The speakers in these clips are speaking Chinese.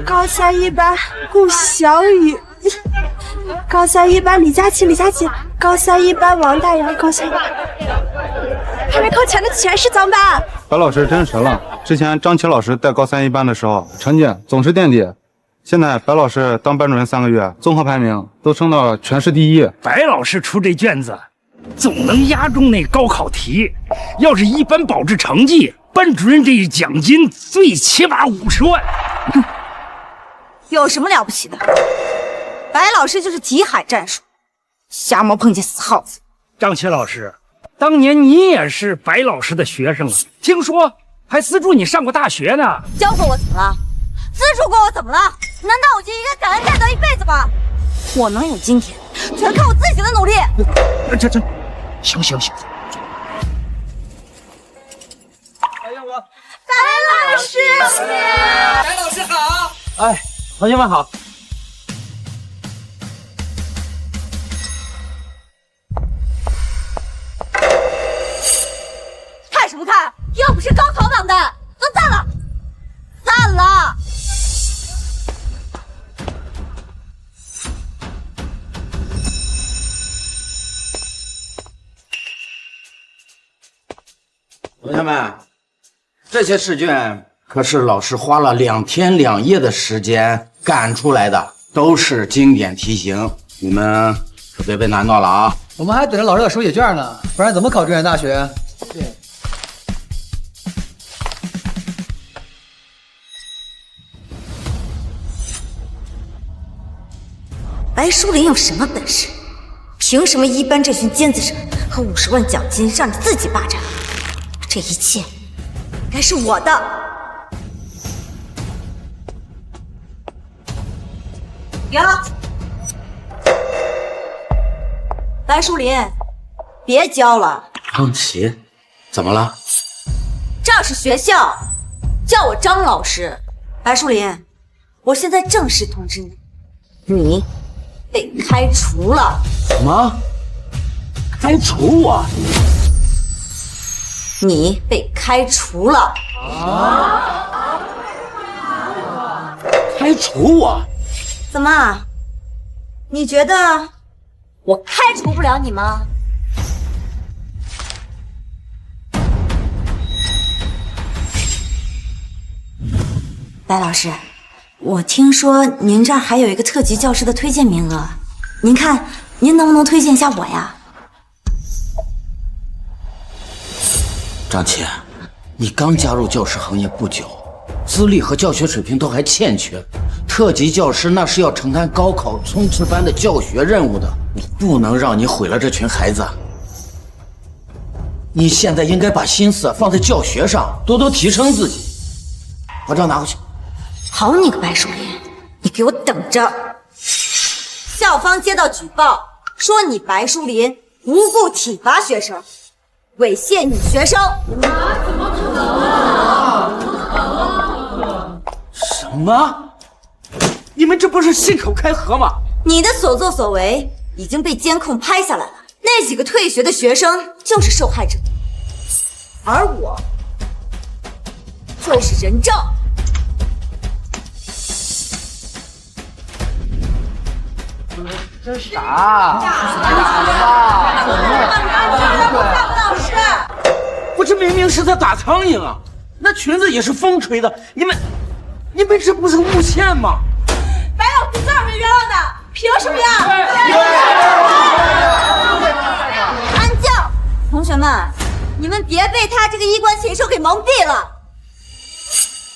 高三一班顾小雨，高三一班李佳琦，高三一班王大洋，高三还没考前的全是脏班。白老师真神了！之前张琪老师带高三一班的时候，成绩总是垫底。现在白老师当班主任3个月，综合排名都升到全市第1。白老师出这卷子，总能压中那高考题。要是一班保质成绩，班主任这奖金最起码50万。哼，有什么了不起的？白老师就是题海战术，瞎猫碰见死耗子。张琪老师，当年你也是白老师的学生啊，听说还资助你上过大学呢。教过我怎么了？资助过我怎么了？难道我就应该感恩戴德一辈子吗？我能有今天，全靠我自己的努力。行。白老师，白老师好。哎，同学们好。看什么看？又不是高考榜的，都散了，散了。同学们，这些试卷可是老师花了2天2夜的时间赶出来的，都是经典题型，你们可别被难到了啊！我们还等着老师的手写卷呢，不然怎么考中原大学？白淑林有什么本事？凭什么一班这群尖子生和50万奖金让你自己霸占？这一切该是我的。停！白淑林，别教了。张琪，怎么了？这是学校，叫我张老师。白淑林，我现在正式通知你，你被开除了。什么？开除我？你被开除了。开除我？怎么？你觉得我开除不了你吗？白老师，我听说您这儿还有一个特级教师的推荐名额，您看您能不能推荐一下我呀？张琪，你刚加入教师行业不久，资历和教学水平都还欠缺。特级教师那是要承担高考冲刺班的教学任务的，我不能让你毁了这群孩子。你现在应该把心思放在教学上，多多提升自己。把账拿回去。好你个白淑林，你给我等着！校方接到举报，说你白淑林无故体罚学生，猥亵女学生。怎么可能？什么？你们这不是信口开河吗？你的所作所为已经被监控拍下来了，那几个退学的学生就是受害者，而我就是人证。真傻！我这明明是在打苍蝇啊！那裙子也是风吹的，你们这不是诬陷吗？白老师字儿没冤枉的，凭什么呀？安静，同学们，你们别被他这个衣冠禽兽给蒙蔽了。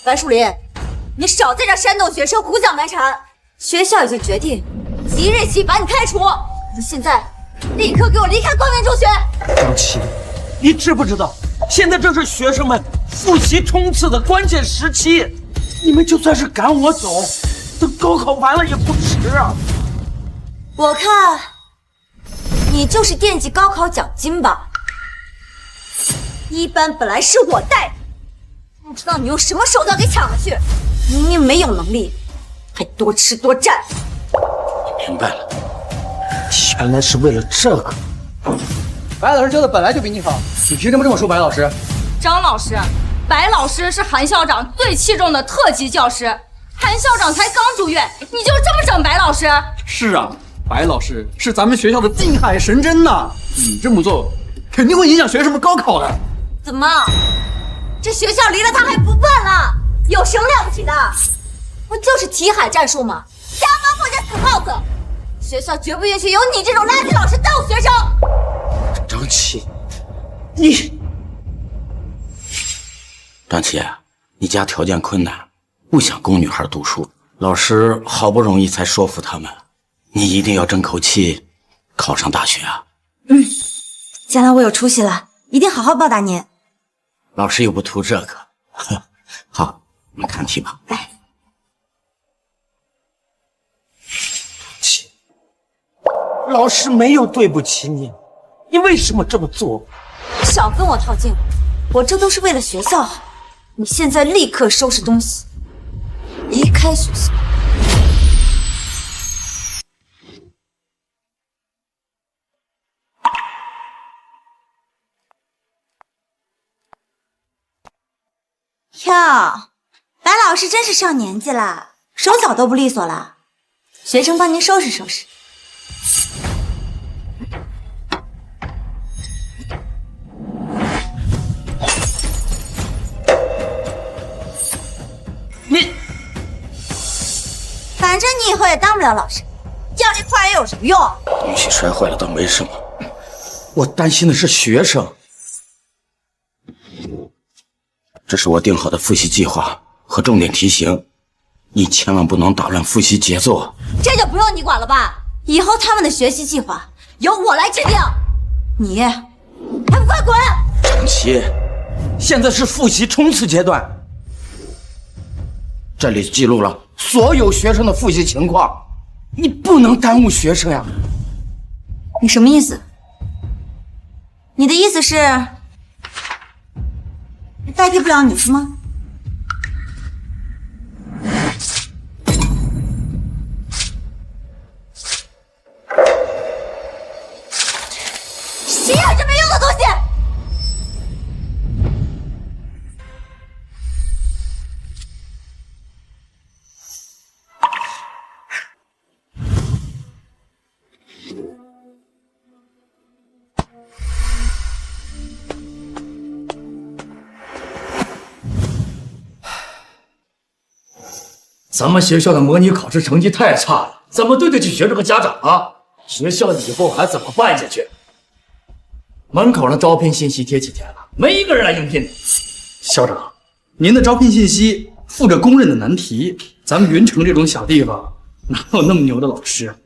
白树林，你少在这煽动学生胡搅蛮缠。学校已经决定即日起把你开除，你现在立刻给我离开光明中学。张琪，你知不知道，现在正是学生们复习冲刺的关键时期，你们就算是赶我走，等高考完了也不迟啊！我看你就是惦记高考奖金吧？一班本来是我带的，不知道你用什么手段给抢了去。你没有能力，还多吃多占。明白了，原来是为了这个。白老师教的本来就比你好，你凭什么这么说白老师？张老师，白老师是韩校长最器重的特级教师，他韩校长才刚住院，你就这么整白老师？是啊，白老师是咱们学校的定海神针呐，你这么做肯定会影响学生们高考的。怎么？这学校离了他还不办了？有什么了不起的？不就是题海战术吗？瞎猫过家死耗子！学校绝不允许有你这种垃圾老师耽误学生。张琪，你，张琪，你家条件困难，不想供女孩读书，老师好不容易才说服他们，你一定要争口气，考上大学啊！将来我有出息了，一定好好报答您。老师又不图这个。好，我们看题吧。来，老师没有对不起你，你为什么这么做？少跟我套近乎，我这都是为了学校好。你现在立刻收拾东西，离开学校。哟，白老师真是上年纪了，手脚都不利索了。学生帮您收拾收拾。你，反正你以后也当不了老师，要这块也有什么用？东西摔坏了倒没什么，我担心的是学生。这是我定好的复习计划和重点题型，你千万不能打乱复习节奏。这就不用你管了吧？以后他们的学习计划由我来制定，你还不快滚！张琪，现在是复习冲刺阶段，这里记录了所有学生的复习情况，你不能耽误学生呀。你什么意思？你的意思是代替不了你是吗？谁有这没用的东西？咱们学校的模拟考试成绩太差了，怎么对得起学生和家长啊？学校以后还怎么办下去？门口的招聘信息贴几天了，没一个人来应聘的。校长，您的招聘信息附着公认的难题，咱们云城这种小地方哪有那么牛的老师？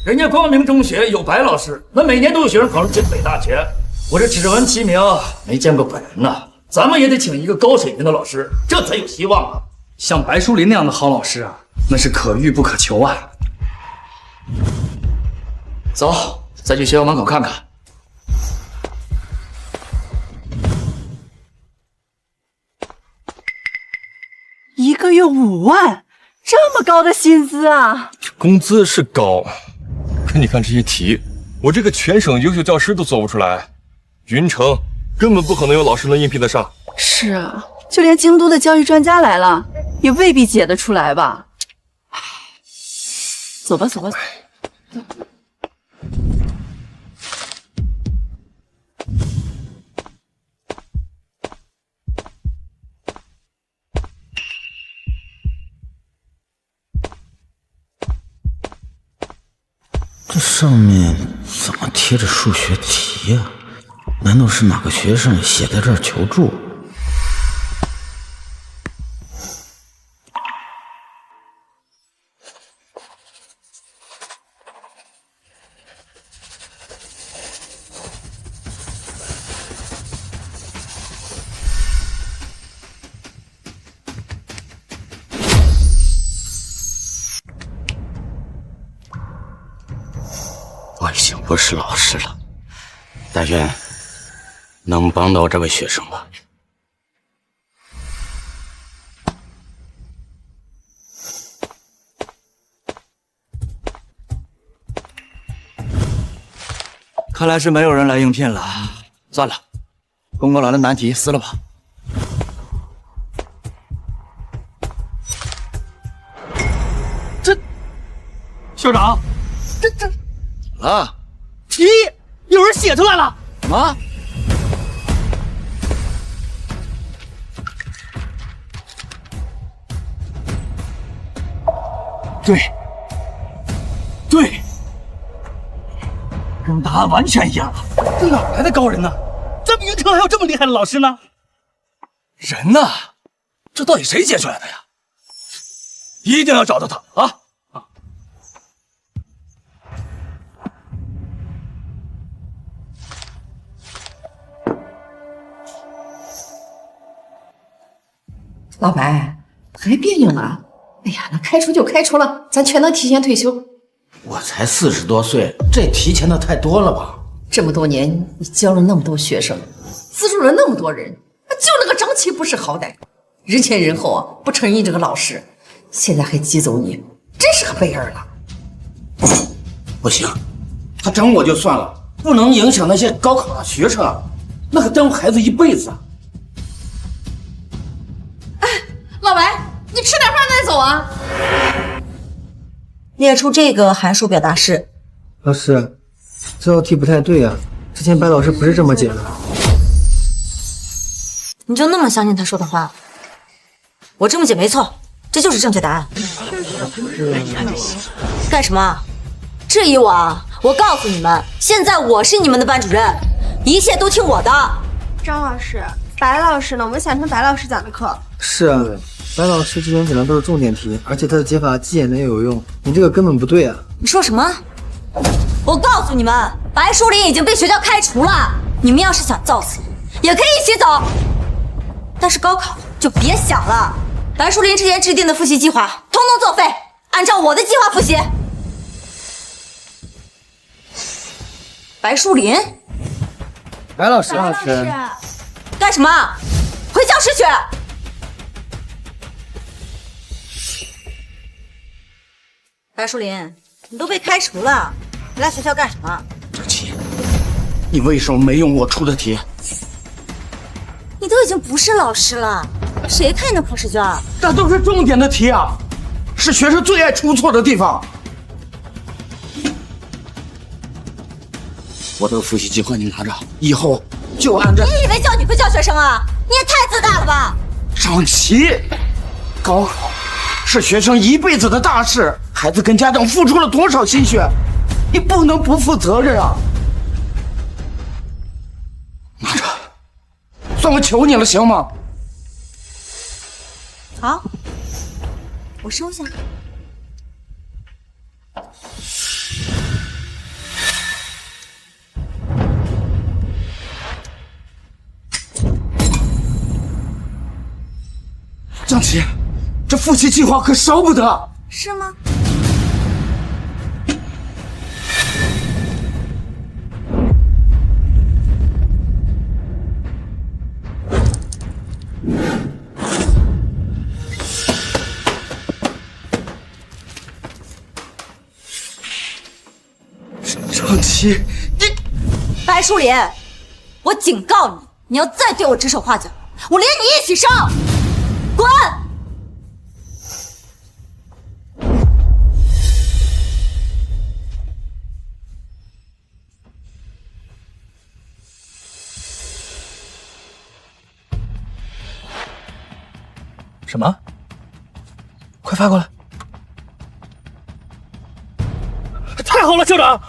人家光明中学有白老师，那每年都有学生考上进北大学。我这只闻其名，没见过本人呐。咱们也得请一个高水平的老师，这才有希望啊！像白淑林那样的好老师啊，那是可遇不可求啊。走，再去学校门口看看。一个月5万，这么高的薪资啊！工资是高，可你看这些题，我这个全省优秀教师都做不出来，云城根本不可能有老师能应聘得上。是啊，就连京都的教育专家来了，也未必解得出来吧？唉，走吧，走吧。这上面怎么贴着数学题呀？难道是哪个学生写在这儿求助？我已经不是老师了，但愿能帮到这位学生吧。看来是没有人来应聘了，算了，公告栏的难题撕了吧。校长？啊？题有人写出来了。什么？对，跟答案完全一样。这哪来的高人呢？咱们云城还有这么厉害的老师呢？人呢？这到底谁写出来的呀？一定要找到他啊！老白，还别扭呢。哎呀，那开除就开除了，咱全能提前退休。我才40多岁，这提前的太多了吧？这么多年，你教了那么多学生，资助了那么多人，就那个张琪不识好歹，人前人后啊不承认你这个老师，现在还激走你，真是个背儿了。不行，他整我就算了，不能影响那些高考的学生啊，那可耽误孩子一辈子啊！老白，你吃点饭再走啊。列出这个函数表达式。老师，这道题不太对啊，之前白老师不是这么解的。你就那么相信他说的话？我这么解没错，这就是正确答案。干什么？质疑我啊？我告诉你们，现在我是你们的班主任，一切都听我的。张老师，白老师呢？我们想听白老师讲的课。是啊，白老师之前讲的都是重点题，而且他的解法既简单又有用，你这个根本不对啊！你说什么？我告诉你们，白树林已经被学校开除了。你们要是想造次，也可以一起走，但是高考就别想了。白树林之前制定的复习计划，通通作废，按照我的计划复习。白树林，白老师，干什么？回教室去！白树林，你都被开除了，你来学校干什么？张琪，你为什么没用我出的题？你都已经不是老师了，谁看你的考试卷？这都是重点的题啊，是学生最爱出错的地方。我的复习计划你拿着，以后就按照。你以为就你会教学生啊？你也太自大了吧！张琪，高考是学生一辈子的大事，孩子跟家长付出了多少心血，你不能不负责任啊！拿着，算我求你了，行吗？好，我收下。张琪，这复习计划可少不得。是吗？张琪，你白树林，我警告你，你要再对我指手画脚，我连你一起上！滚！什么？快发过来！太好了，校长！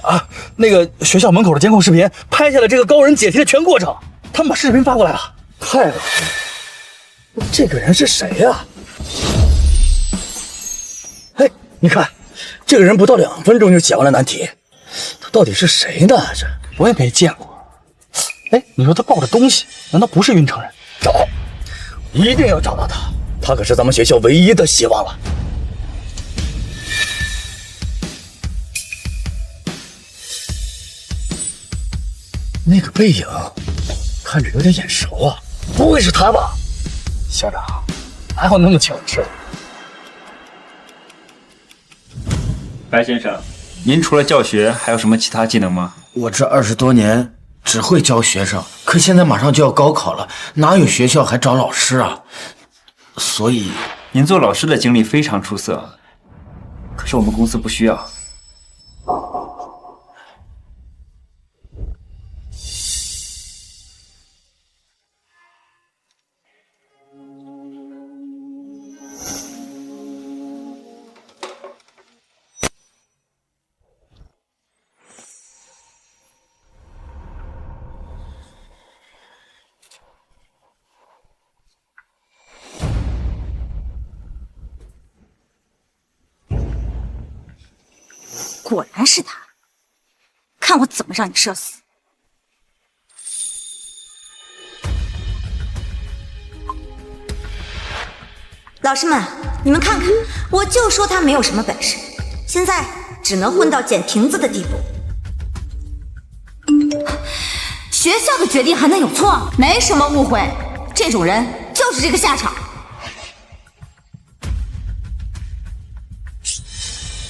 啊，那个学校门口的监控视频拍下了这个高人解题的全过程，他们把视频发过来了。太好了！这个人是谁呀？哎，你看，这个人不到2分钟就解完了难题，他到底是谁呢？这我也没见过。哎，你说他抱着东西，难道不是云城人？找，一定要找到他，他可是咱们学校唯一的希望了。那个背影看着有点眼熟啊，不会是他吧？校长，哪有那么巧的事？白先生，您除了教学还有什么其他技能吗？我这20多年只会教学生，可现在马上就要高考了，哪有学校还找老师啊？所以您做老师的经历非常出色，可是我们公司不需要。果然是他，看我怎么让你社死！老师们，你们看看，我就说他没有什么本事，现在只能混到捡瓶子的地步。学校的决定还能有错？没什么误会，这种人就是这个下场。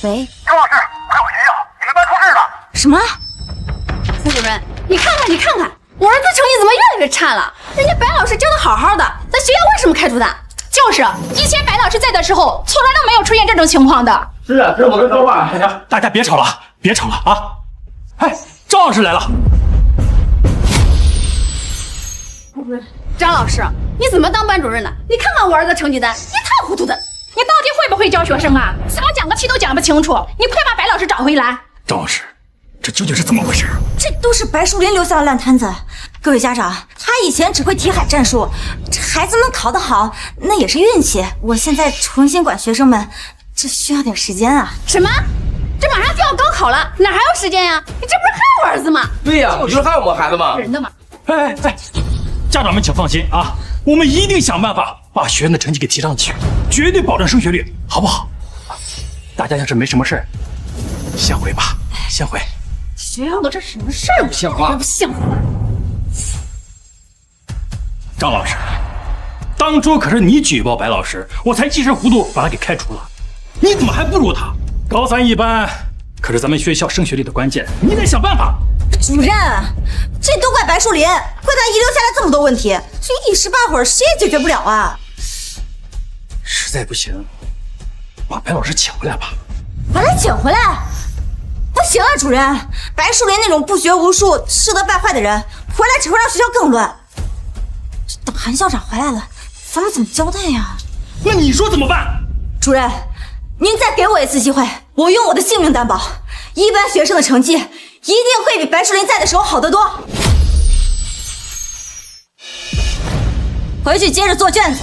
喂，张老师，快回学校，你们班出事了！什么？副主任，你看看，我儿子成绩怎么越来越差了？人家白老师教的好好的，咱学校为什么开除他？就是以前白老师在的时候，从来都没有出现这种情况的。是啊，这我跟说话，大家别吵了，啊！哎，张老师来了。张老师，你怎么当班主任的？你看看我儿子成绩单，一塌糊涂的。你到底会不会教学生啊？咋讲个题都讲不清楚，你快把白老师找回来！张老师，这究竟是怎么回事？这都是白树林留下的烂摊子。各位家长，他以前只会题海战术，这孩子能考得好，那也是运气。我现在重新管学生们，这需要点时间啊。什么？这马上就要高考了，哪还有时间呀？你这不是害我儿子吗？对呀，你就是害我们孩子吗？人的嘛。哎，家长们请放心啊，我们一定想办法把学生的成绩给提上去，绝对保证升学率，好不好？大家要是没什么事儿，先回吧，先回。学校的这什么事儿？不像话，不像话！张老师，当初可是你举报白老师，我才一时糊涂把他给开除了，你怎么还不如他？高三一班可是咱们学校升学率的关键，你得想办法。主任，这都怪白树林，怪他遗留下来这么多问题，这一时半会儿谁也解决不了啊！实在不行，把白老师请回来吧。把他请回来？不行啊，主任，白树林那种不学无术、适得败坏的人，回来只会让学校更乱。等韩校长回来了，咱们怎么交代呀？那你说怎么办？主任，您再给我一次机会，我用我的性命担保，一班学生的成绩一定会比白树林在的时候好得多。回去接着做卷子。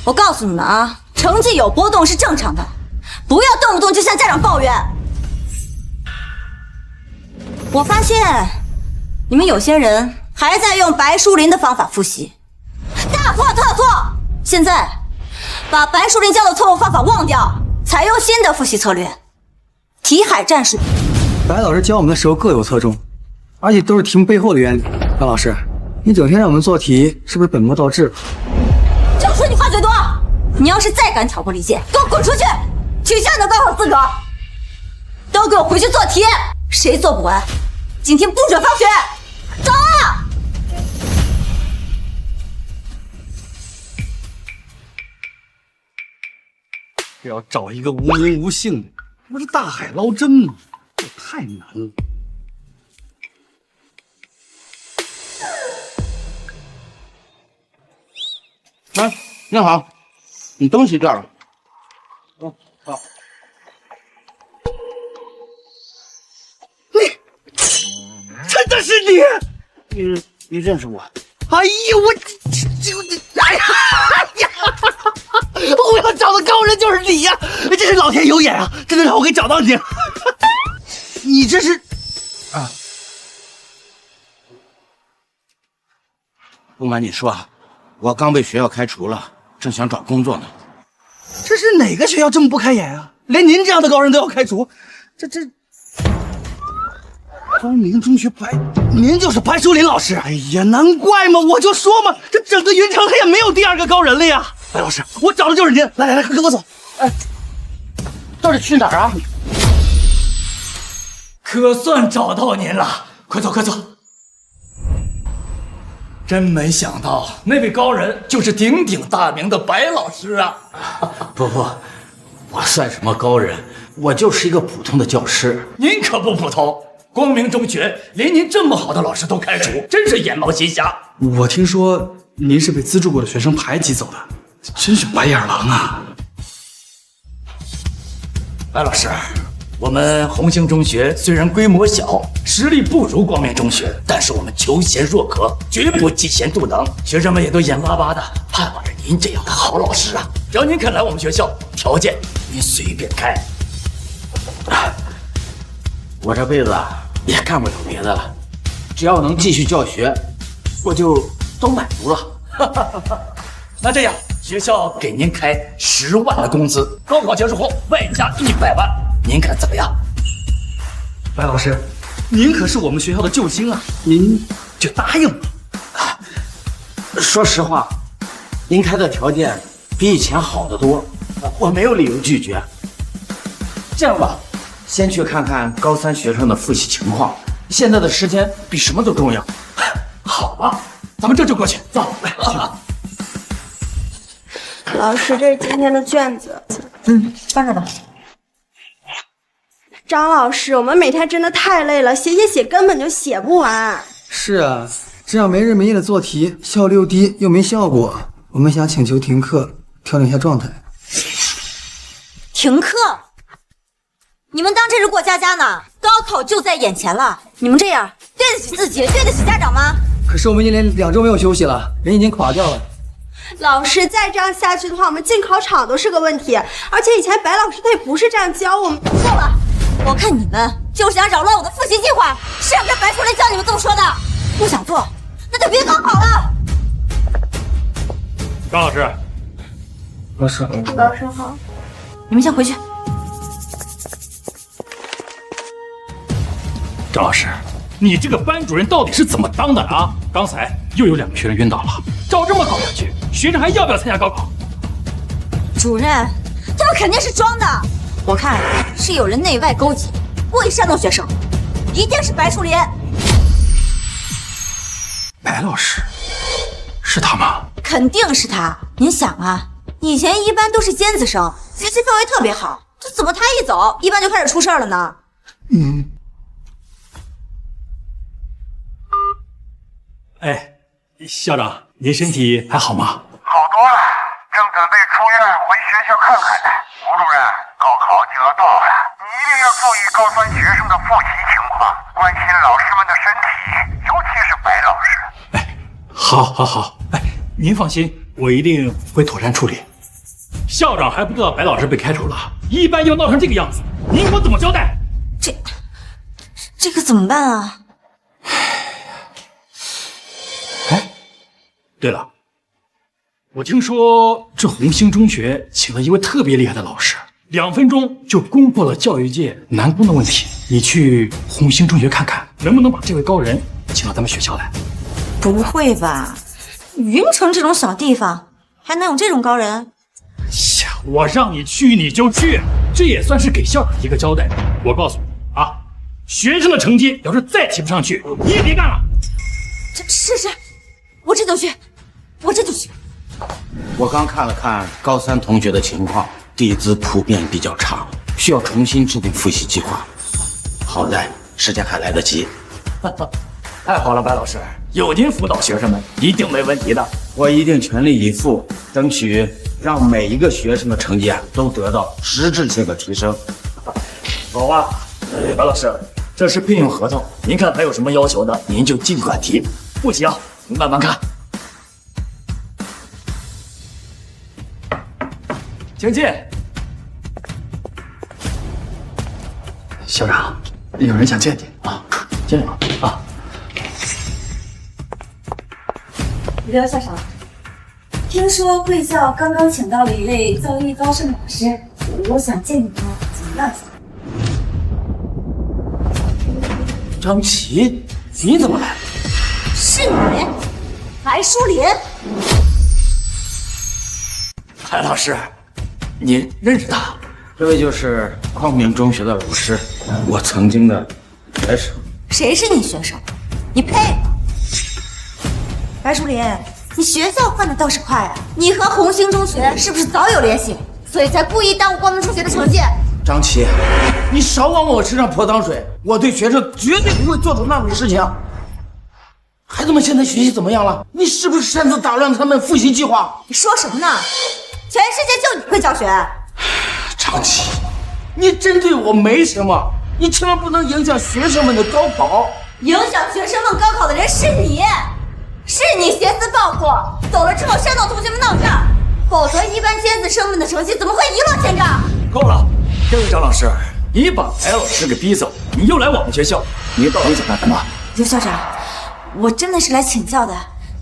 我告诉你们啊，成绩有波动是正常的，不要动不动就向家长抱怨。我发现你们有些人还在用白树林的方法复习，大错特错！现在把白树林教的错误方法忘掉，采用新的复习策略——题海战术。白老师教我们的时候各有侧重，而且都是题目背后的原理。白老师，你整天让我们做题，是不是本末倒置了？就说你话最多！你要是再敢挑拨离间，给我滚出去！取消你的高考资格！都给我回去做题！谁做不完，今天不准放学！走啊！这要找一个无名无姓的，不是大海捞针吗？这太难了。哎，你好，你东西这儿了。哦，好。真的是你？你认识我？哎呦，哎呀！我要找的高人就是你呀！真是老天有眼啊！真的让我给找到你了。你这是啊？不瞒你说啊，我刚被学校开除了，正想找工作呢。这是哪个学校这么不开眼啊？连您这样的高人都要开除？这光明中学您就是白树林老师？哎呀，难怪嘛！我就说嘛，这整个云城他也没有第二个高人了呀！白老师，我找的就是您！来，跟我走！哎，到底去哪儿啊？可算找到您了，快走！真没想到那位高人就是鼎鼎大名的白老师啊！不，我算什么高人？我就是一个普通的教师。您可不普通，光明中学连您这么好的老师都开除，真是眼冒金瞎。我听说您是被资助过的学生排挤走的，真是白眼狼啊！白老师，我们红星中学虽然规模小，实力不如光明中学，但是我们求贤若渴，绝不嫉贤妒能。学生们也都眼巴巴的盼望着您这样的好老师啊！只要您肯来我们学校，条件您随便开。我这辈子也干不了别的了，只要能继续教学，我就都满足了。那这样，学校给您开10万的工资，高考结束后外加100万，您看怎么样？白老师，您可是我们学校的救星啊，您就答应了？说实话，您开的条件比以前好得多，我没有理由拒绝。这样吧，先去看看高3学生的复习情况，现在的时间比什么都重要。好吧，咱们这就过去，走，来。老师，这是今天的卷子。放着吧。张老师，我们每天真的太累了，写根本就写不完。是啊，这样没日没夜的做题，效率又低又没效果。我们想请求停课，调整一下状态。停课？你们当这是过家家呢？高考就在眼前了，你们这样对得起自己，对得起家长吗？可是我们已经连2周没有休息了，人已经垮掉了。老师，再这样下去的话，我们进考场都是个问题。而且以前白老师他也不是这样教我们。够了！我看你们就是想扰乱我的复习计划，是让这白书林教你们这么说的。不想做，那就别高考了。张老师，老师，老师好。你们先回去。张老师，你这个班主任到底是怎么当的啊？刚才又有2个学生晕倒了，照这么搞下去，学生还要不要参加高考？主任，他们肯定是装的，我看是有人内外勾结，故意煽动学生，一定是白树林。白老师，是他吗？肯定是他。您想啊，以前一般都是尖子生，学习氛围特别好，这怎么他一走，一般就开始出事了呢？哎，校长，您身体还好吗？好多了，正准备出院回学校看看呢。吴主任，高考就要到了，你一定要注意高3学生的复习情况，关心老师们的身体，尤其是白老师。哎，好，哎，您放心，我一定会妥善处理。校长还不知道白老师被开除了，一般要闹成这个样子，您给我怎么交代？这个怎么办啊？对了，我听说这红星中学请了一位特别厉害的老师，2分钟就攻破了教育界难攻的问题。你去红星中学看看，能不能把这位高人请到咱们学校来？不会吧？云城这种小地方还能有这种高人？呀，我让你去你就去，这也算是给校长一个交代。我告诉你啊，学生的成绩要是再提不上去，你也别干了。是，我这就去。我刚看了看高3同学的情况，底子普遍比较差，需要重新制定复习计划。好在时间还来得及。太好了，白老师，有您辅导学生们，一定没问题的。我一定全力以赴，争取让每一个学生的成绩都得到实质性的提升。走吧，白老师，这是聘用合同，您看还有什么要求的，您就尽管提，不行您慢慢看。请进。校长，有人想见你啊，进来吧。啊，刘校长，听说贵校刚刚请到了一位造诣高深的老师，我想见你们，请问张琪，你怎么来了？是你，白书林。白老师，您认识他？这位就是光明中学的老师，我曾经的学生。谁是你学生？你配吗？白书林，你学校换的倒是快啊！你和红星中学是不是早有联系？所以才故意耽误光明中学的成绩。张琪，你少往我身上泼脏水！我对学生绝对不会做出那种事情。孩子们现在学习怎么样了？你是不是擅自打乱他们复习计划？你说什么呢？全世界就你会教学。张琪，你针对我没什么，你千万不能影响学生们的高考。影响学生们高考的人是你，是你挟私报国，走了之后煽动同学们闹事，否则一般尖子生们的成绩怎么会一落千丈？够了，这位张老师，你把白老师给逼走，你又来我们学校，你到底想干什么？刘校长，我真的是来请教的，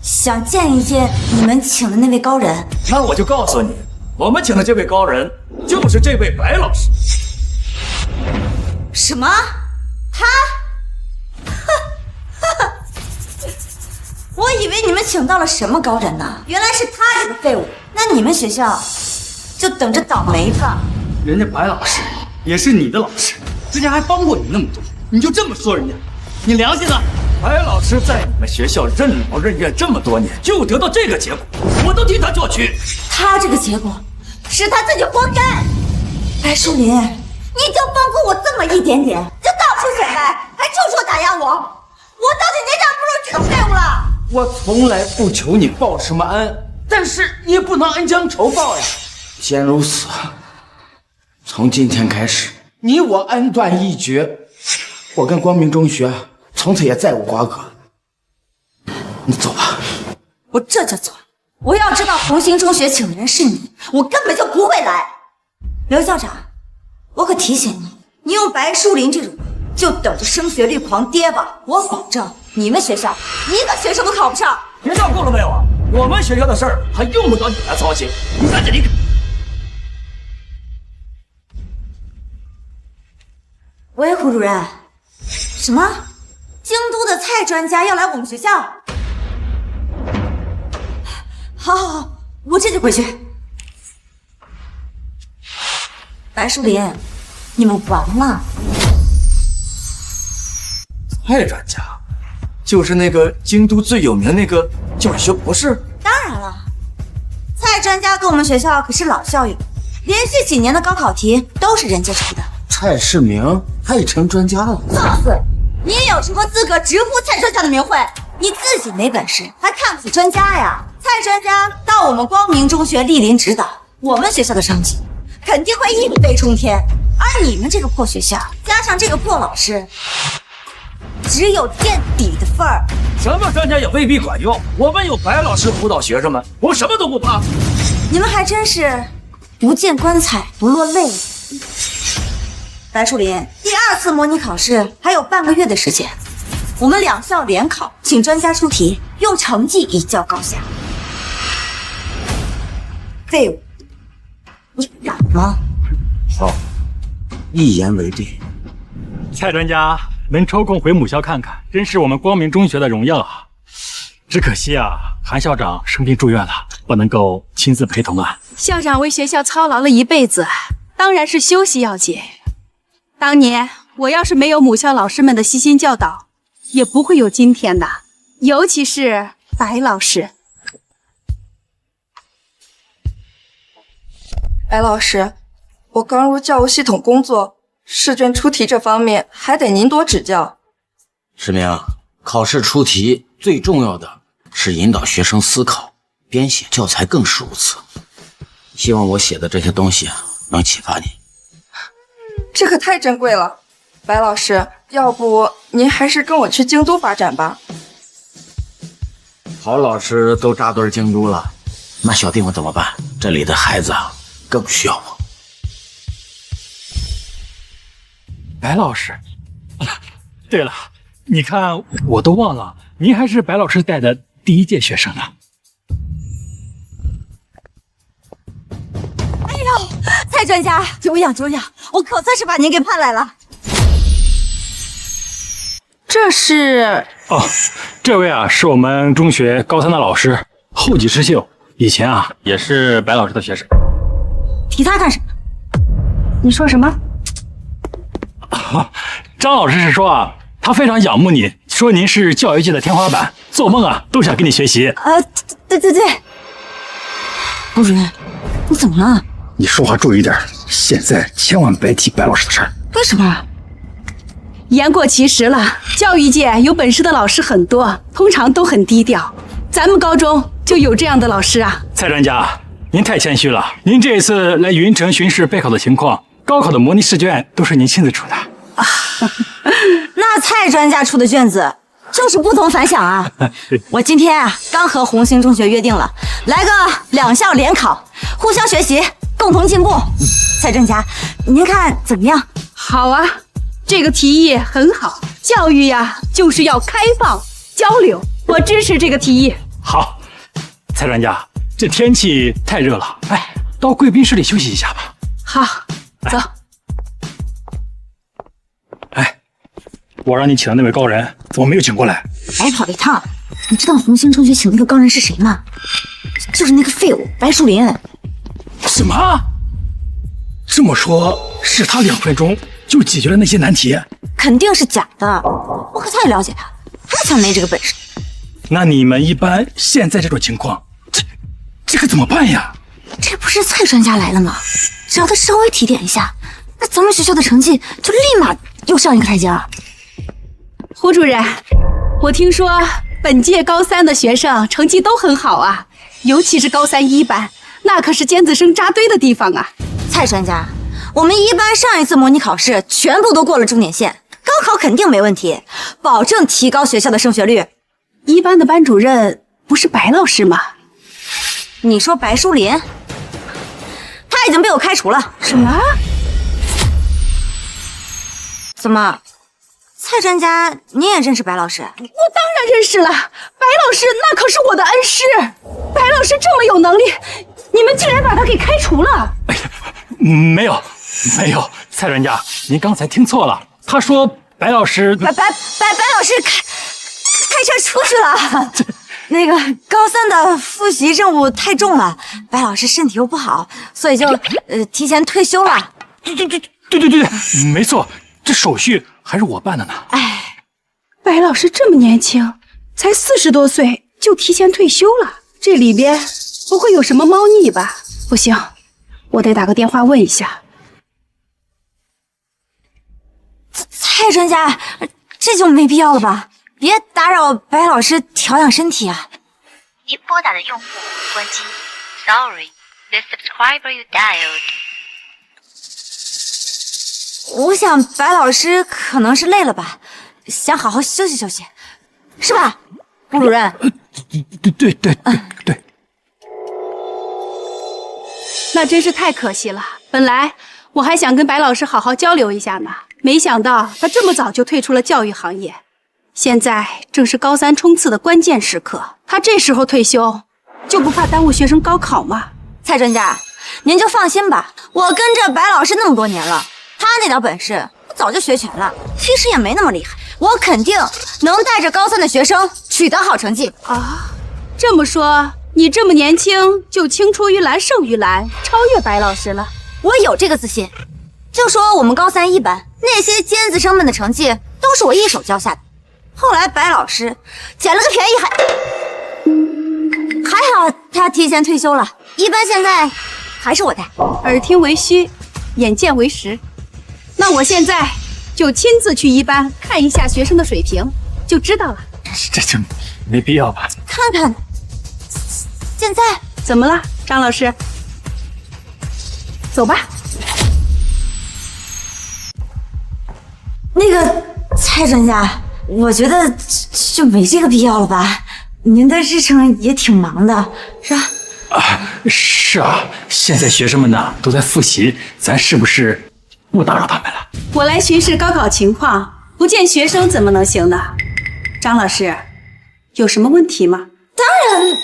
想见一见你们请的那位高人。那我就告诉你，我们请的这位高人就是这位白老师。什么？他？我以为你们请到了什么高人呢？原来是他这个废物。那你们学校就等着倒霉吧。人家白老师也是你的老师，之前还帮过你那么多，你就这么说人家，你良心呢？白老师在你们学校任劳任怨这么多年，就得到这个结果，我都替他叫屈。他这个结果是他自己活该。白树林，你就帮过我这么一点点，就到处显摆，还处处打压我，我到底哪点不如这个废物了？我从来不求你报什么恩，但是你也不能恩将仇报呀。既然如此，从今天开始，你我恩断义绝，我跟光明中学从此也再无瓜葛。你走吧。我这就走。我要知道红星中学请的人是你，我根本就不会来。刘校长，我可提醒你，你用白树林这种人，就等着升学率狂跌吧！我保证你们学校一个学生都考不上。别闹够了没有啊？我们学校的事儿还用不着你来操心，你赶紧离开。喂，胡主任，什么？京都的蔡专家要来我们学校？好，好，好，我这就回去。白树林，你们完了！蔡专家，就是那个京都最有名的那个教学博士。当然了，蔡专家跟我们学校可是老校友，连续几年的高考题都是人家出的。蔡世明，他也成专家了。作死！你有什么资格直呼蔡专家的名讳？你自己没本事，还看不起专家呀？蔡专家到我们光明中学莅临指导，我们学校的成绩肯定会一飞冲天。而你们这个破学校，加上这个破老师，只有垫底的份儿。什么专家也未必管用，我们有白老师辅导学生们，我什么都不怕。你们还真是不见棺材不落泪。白树林，第2次模拟考试还有半个月的时间，我们2校联考，请专家出题，用成绩一较高下。废物，你敢吗？好，一言为定。蔡专家能抽空回母校看看，真是我们光明中学的荣耀啊！只可惜啊，韩校长生病住院了，不能够亲自陪同啊。校长为学校操劳了一辈子，当然是休息要紧。当年我要是没有母校老师们的悉心教导，也不会有今天的，尤其是白老师。白老师，我刚入教务系统工作，试卷出题这方面还得您多指教。世明，考试出题最重要的是引导学生思考，编写教材更是如此。希望我写的这些东西能启发你。这可太珍贵了，白老师，要不您还是跟我去京都发展吧。好老师都扎堆京都了，那小弟们怎么办？这里的孩子更需要我。白老师，对了，你看我都忘了，您还是白老师带的第1届学生呢。哎呦，蔡专家，久仰久仰，我可算是把您给盼来了。这是哦，这位啊是我们中学高3的老师，后起之秀，以前啊也是白老师的学生。提他干什么？你说什么？张老师是说啊，他非常仰慕你，说您是教育界的天花板，做梦啊都想跟你学习。对，胡主任，你怎么了？你说话注意点，现在千万别提白老师的事儿。为什么？言过其实了，教育界有本事的老师很多，通常都很低调。咱们高中就有这样的老师啊。蔡专家，您太谦虚了。您这一次来云城巡视备考的情况，高考的模拟试卷都是您亲自出的。那蔡专家出的卷子就是不同凡响啊！我今天啊刚和红星中学约定了，来个2校联考，互相学习，共同进步。蔡专家，您看怎么样？好啊，这个提议很好。教育呀，就是要开放交流，我支持这个提议。好，蔡专家，这天气太热了，哎，到贵宾室里休息一下吧。好，走。我让你请的那位高人怎么没有请过来？白跑了一趟。你知道红星中学请那个高人是谁吗？就是那个废物白树林。什么？这么说，是他2分钟就解决了那些难题？肯定是假的，我可太了解他，他才没这个本事。那你们一般现在这种情况，这可怎么办呀？这不是蔡专家来了吗？只要他稍微提点一下，那咱们学校的成绩就立马又上一个台阶儿。胡主任，我听说本届高3的学生成绩都很好啊，尤其是高3一班，那可是尖子生扎堆的地方啊。蔡专家，我们一班上一次模拟考试全部都过了终点线，高考肯定没问题，保证提高学校的升学率。一班的班主任不是白老师吗？你说白淑林？他已经被我开除了。什么？怎么？蔡专家，你也认识白老师？我当然认识了，白老师那可是我的恩师。白老师这么有能力，你们竟然把他给开除了？没有，蔡专家，您刚才听错了。他说白老师，白老师开车出去了。那个高3的复习任务太重了，白老师身体又不好，所以就提前退休了。对，没错，这手续还是我办的呢。哎，白老师这么年轻，才40多岁就提前退休了，这里边不会有什么猫腻吧？不行，我得打个电话问一下。蔡专家，这就没必要了吧？别打扰白老师调养身体啊！您拨打的用户关机 ，Sorry, the subscriber you dialed。我想白老师可能是累了吧，想好好休息休息，是吧，吴主任？对。那真是太可惜了，本来我还想跟白老师好好交流一下呢，没想到他这么早就退出了教育行业。现在正是高3冲刺的关键时刻，他这时候退休，就不怕耽误学生高考吗？蔡专家，您就放心吧，我跟着白老师那么多年了，他那点本事我早就学全了，其实也没那么厉害，我肯定能带着高3的学生取得好成绩啊。这么说，你这么年轻就青出于蓝胜于蓝，超越白老师了？我有这个自信。就说我们高3一班那些尖子生们的成绩都是我一手教下的，后来白老师捡了个便宜，还好他提前退休了，一班现在还是我带。耳听为虚，眼见为实。那我现在就亲自去一班看一下学生的水平，就知道了。这就没必要吧？看看，现在怎么了，张老师？走吧。那个蔡专家，我觉得就没这个必要了吧？您的日程也挺忙的，是吧？是啊，现在学生们呢都在复习，咱是不是不打扰他们了？我来巡视高考情况，不见学生怎么能行呢？张老师，有什么问题吗？当然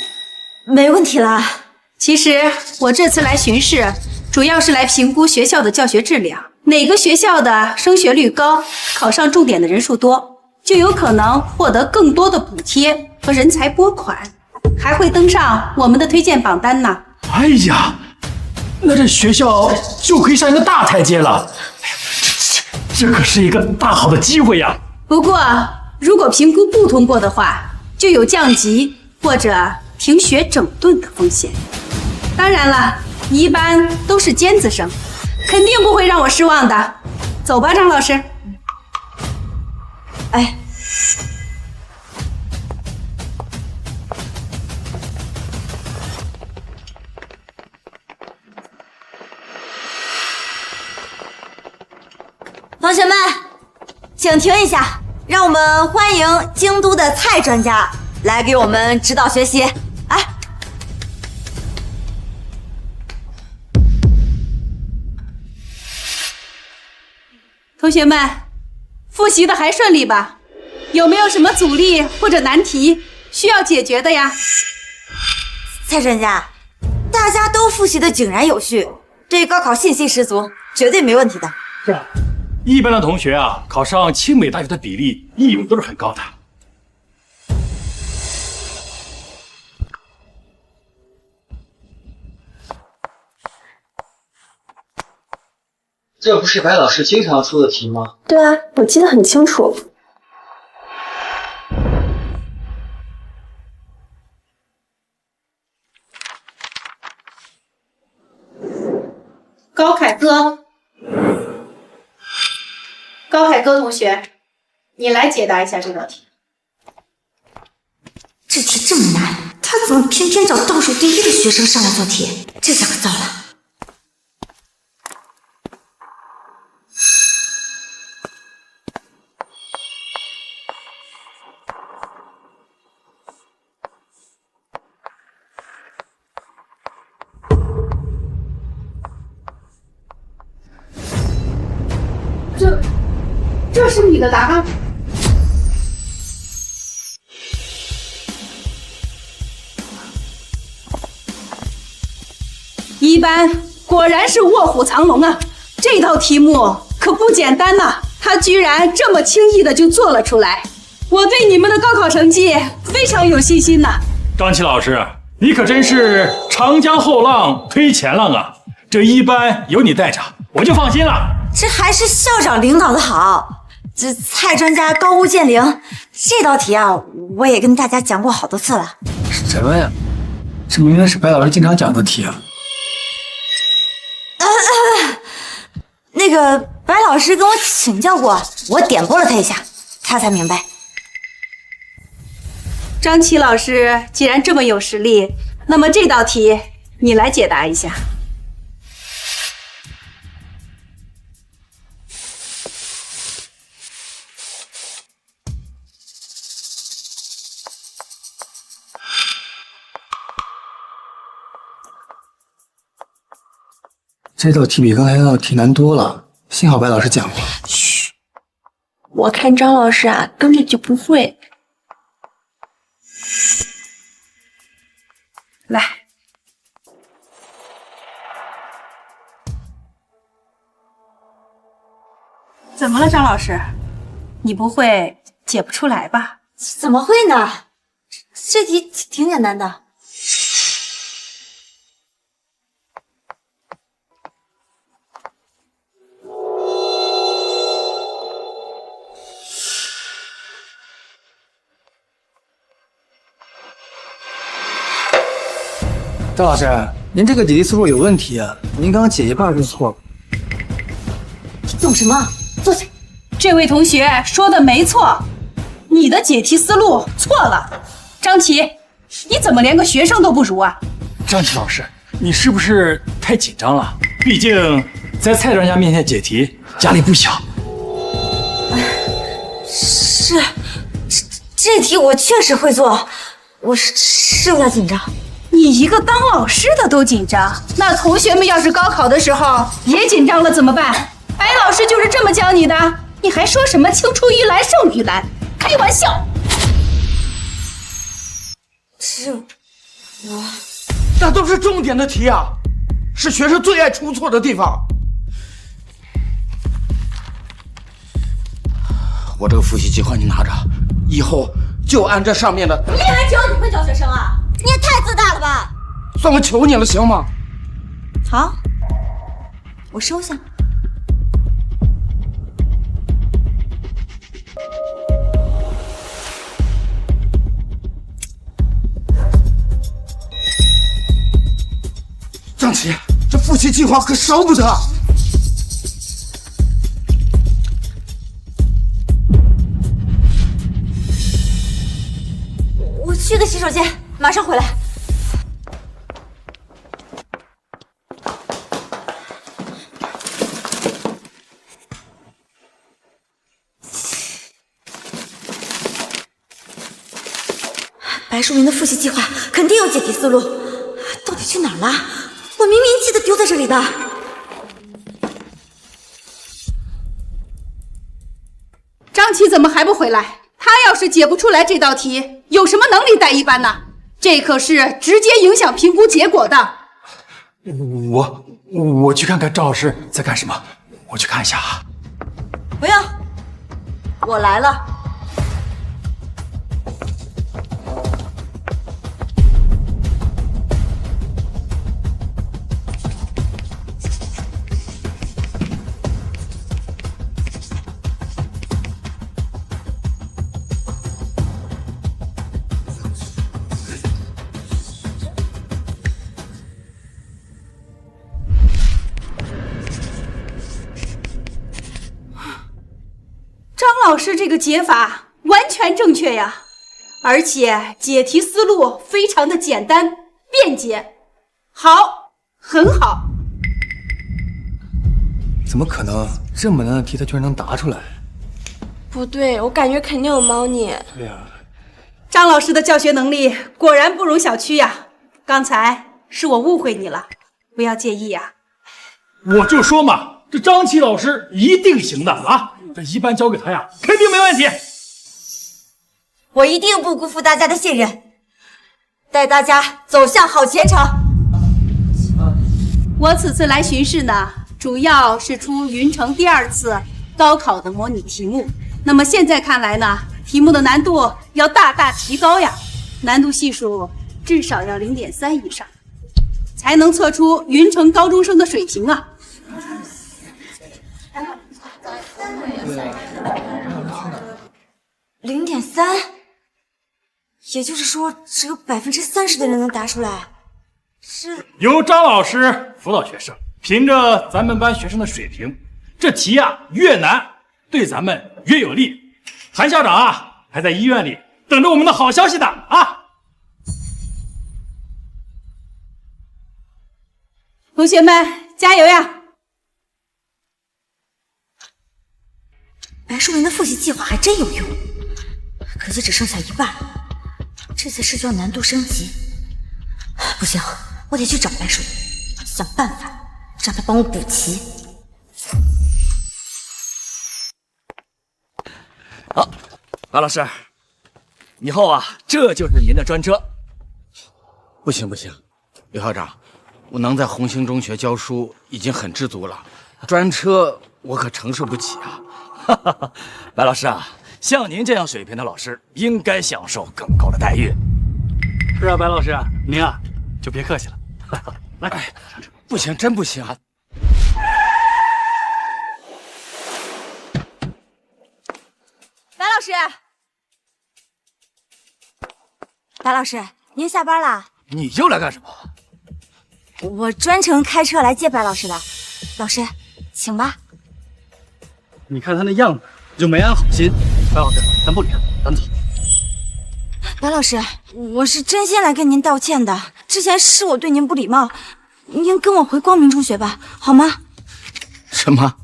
没问题啦。其实我这次来巡视，主要是来评估学校的教学质量。哪个学校的升学率高，考上重点的人数多，就有可能获得更多的补贴和人才拨款，还会登上我们的推荐榜单呢。哎呀，那这学校就可以上一个大台阶了。哎呀，这可是一个大好的机会呀！不过，如果评估不通过的话，就有降级或者停学整顿的风险。当然了，一般都是尖子生，肯定不会让我失望的。走吧，张老师。哎，同学们，请停一下，让我们欢迎京都的蔡专家来给我们指导学习。哎，同学们，复习的还顺利吧？有没有什么阻力或者难题需要解决的呀？蔡专家，大家都复习的井然有序，对高考信心十足，绝对没问题的。是啊，一般的同学啊，考上清北大学的比例一直都是很高的。这不是白老师经常出的题吗？对啊，我记得很清楚。高凯歌同学，你来解答一下这道题。这题这么难，他怎么偏偏找倒数第一的学生上来做题？这下可糟了。这是你的答案？一班果然是卧虎藏龙啊！这道题目可不简单呐，他居然这么轻易的就做了出来。我对你们的高考成绩非常有信心呐。张琪老师，你可真是长江后浪推前浪啊！这一班有你带着，我就放心了。这还是校长领导的好，这蔡专家高屋建瓴。这道题啊，我也跟大家讲过好多次了。什么呀？这明明是白老师经常讲的题啊！那个白老师跟我请教过，我点拨了他一下，他才明白。张琪老师既然这么有实力，那么这道题你来解答一下。这道题比刚才那道题难多了，幸好白老师讲过。嘘，我看张老师啊，根本就不会。来，怎么了，张老师？你不会解不出来吧？怎么会呢？这题挺简单的。张老师，您这个解题思路有问题啊！您刚刚解一半就错了。懂什么？坐下。这位同学说的没错，你的解题思路错了。张琪，你怎么连个学生都不如啊？张琪老师，你是不是太紧张了？毕竟在蔡专家面前解题压力不小。是，这题我确实会做，我是有点紧张。你一个当老师的都紧张，那同学们要是高考的时候也紧张了怎么办？白老师就是这么教你的，你还说什么青出于蓝胜于蓝？开玩笑！那都是重点的题啊，是学生最爱出错的地方。我这个复习计划你拿着，以后就按这上面的。你以为只有你会教学生啊？你也太自大了吧！算我求你了，行吗？好，我收下。张琪，这复习计划可少不得。我去个洗手间，马上回来。白树林的复习计划肯定有解题思路，到底去哪儿了？我明明记得丢在这里的。张琪怎么还不回来？他要是解不出来这道题，有什么能力带一班呢？这可是直接影响评估结果的。我去看看赵老师在干什么，我去看一下啊。不用，我来了。张老师这个解法完全正确呀，而且解题思路非常的简单便捷，好，很好。怎么可能？这么难的题他居然能答出来？不对，我感觉肯定有猫腻。对呀，张老师的教学能力果然不容小觑呀，刚才是我误会你了，不要介意呀。我就说嘛，这张琪老师一定行的啊！这一班交给他呀，肯定没问题。我一定不辜负大家的信任，带大家走向好前程。我此次来巡视呢，主要是出云城第2次高考的模拟题目。那么现在看来呢，题目的难度要大大提高呀，难度系数至少要0.3以上，才能测出云城高中生的水平啊。0.3，也就是说只有30%的人能答出来。由张老师辅导学生，凭着咱们班学生的水平，这题啊越难，对咱们越有利。韩校长啊，还在医院里等着我们的好消息呢啊！同学们加油呀！白树林的复习计划还真有用，可惜只剩下一半，这次试卷难度升级。不行，我得去找白树林，想办法让他帮我补齐。好，白老师，以后啊，这就是您的专车。不行，刘校长，我能在红星中学教书已经很知足了，专车我可承受不起啊。白老师啊，像您这样水平的老师，应该享受更高的待遇。是啊，白老师，您啊就别客气了。来，上车。不行，真不行啊！白老师，白老师，您下班啦？你又来干什么？我专程开车来接白老师的。老师，请吧。你看他那样子，就没安好心。白老师，咱不理他，咱走。白老师，我是真心来跟您道歉的，之前是我对您不礼貌，您跟我回光明中学吧，好吗？什么？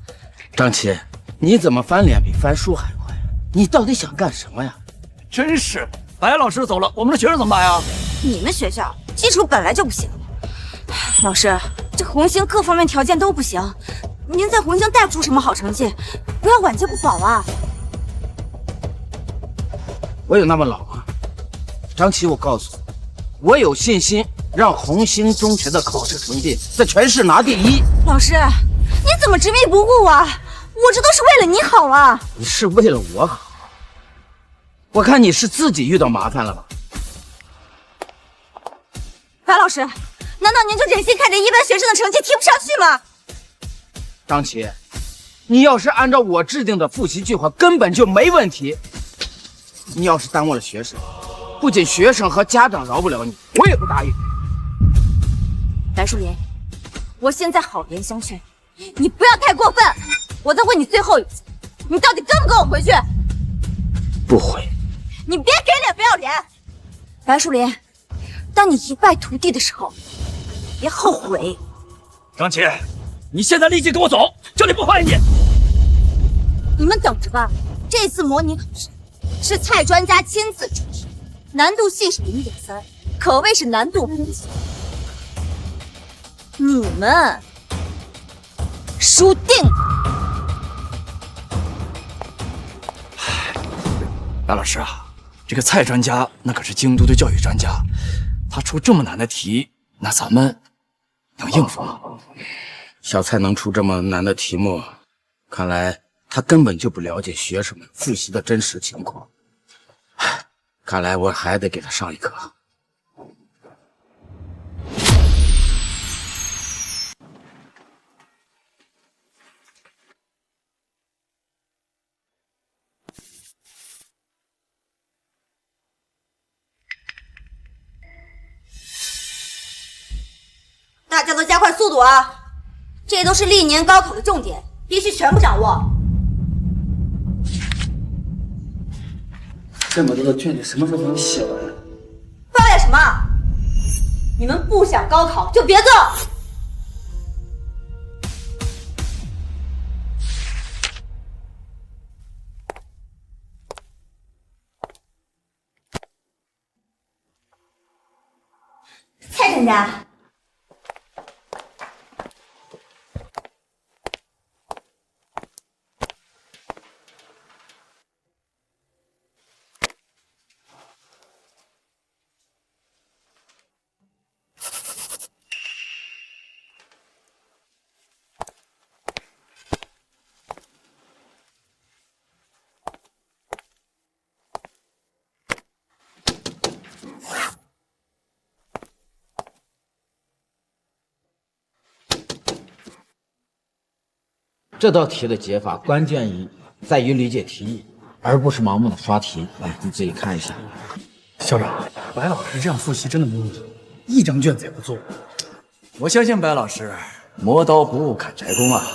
张琪，你怎么翻脸比翻书还快？你到底想干什么呀？真是，白老师走了，我们的学生怎么办呀？你们学校基础本来就不行，老师，这红星各方面条件都不行，您在红星带不出什么好成绩，不要晚节不保啊！我有那么老吗？张琪，我告诉你，我有信心让红星中学的考试成绩在全市拿第1。老师，你怎么执迷不悟啊？我这都是为了你好啊！你是为了我好？我看你是自己遇到麻烦了吧？白老师，难道您就忍心看着一班学生的成绩提不上去吗？张琪，你要是按照我制定的复习计划，根本就没问题。你要是耽误了学生，不仅学生和家长饶不了你，我也不答应。白树林，我现在好言相劝，你不要太过分。我再问你最后一次，你到底跟不跟我回去？不回。你别给脸不要脸！白树林，当你一败涂地的时候，别后悔。张琪，你现在立即跟我走，这里不欢迎你。你们等着吧，这次模拟考试是蔡专家亲自主持，难度系数0.3，可谓是难度分级。你们输定了。白老师啊，这个蔡专家那可是京都的教育专家，他出这么难的题，那咱们能应付吗？小蔡能出这么难的题目，看来他根本就不了解学生们复习的真实情况。看来我还得给他上一课。大家都加快速度啊！这都是历年高考的重点，必须全部掌握。这么多的卷子什么时候能写完？抱怨什么？你们不想高考就别做。蔡专家。这道题的解法关键在于理解题意，而不是盲目的刷题。来，你自己看一下。校长，白老师这样复习真的没问题，一张卷子也不做。我相信白老师磨刀不误砍柴工啊。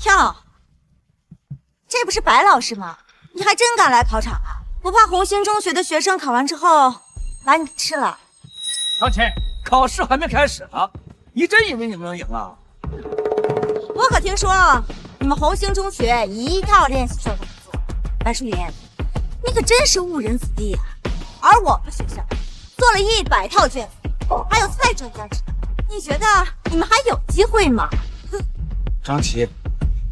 哟，这不是白老师吗？你还真敢来考场啊？不怕红星中学的学生考完之后把你吃了？张琪，考试还没开始呢，你真以为你们能赢啊？我可听说你们红星中学一套练习册都不做，白淑云，你可真是误人子弟啊！而我们学校做了100套卷子，还有蔡专家指导，你觉得你们还有机会吗？哼！张琪，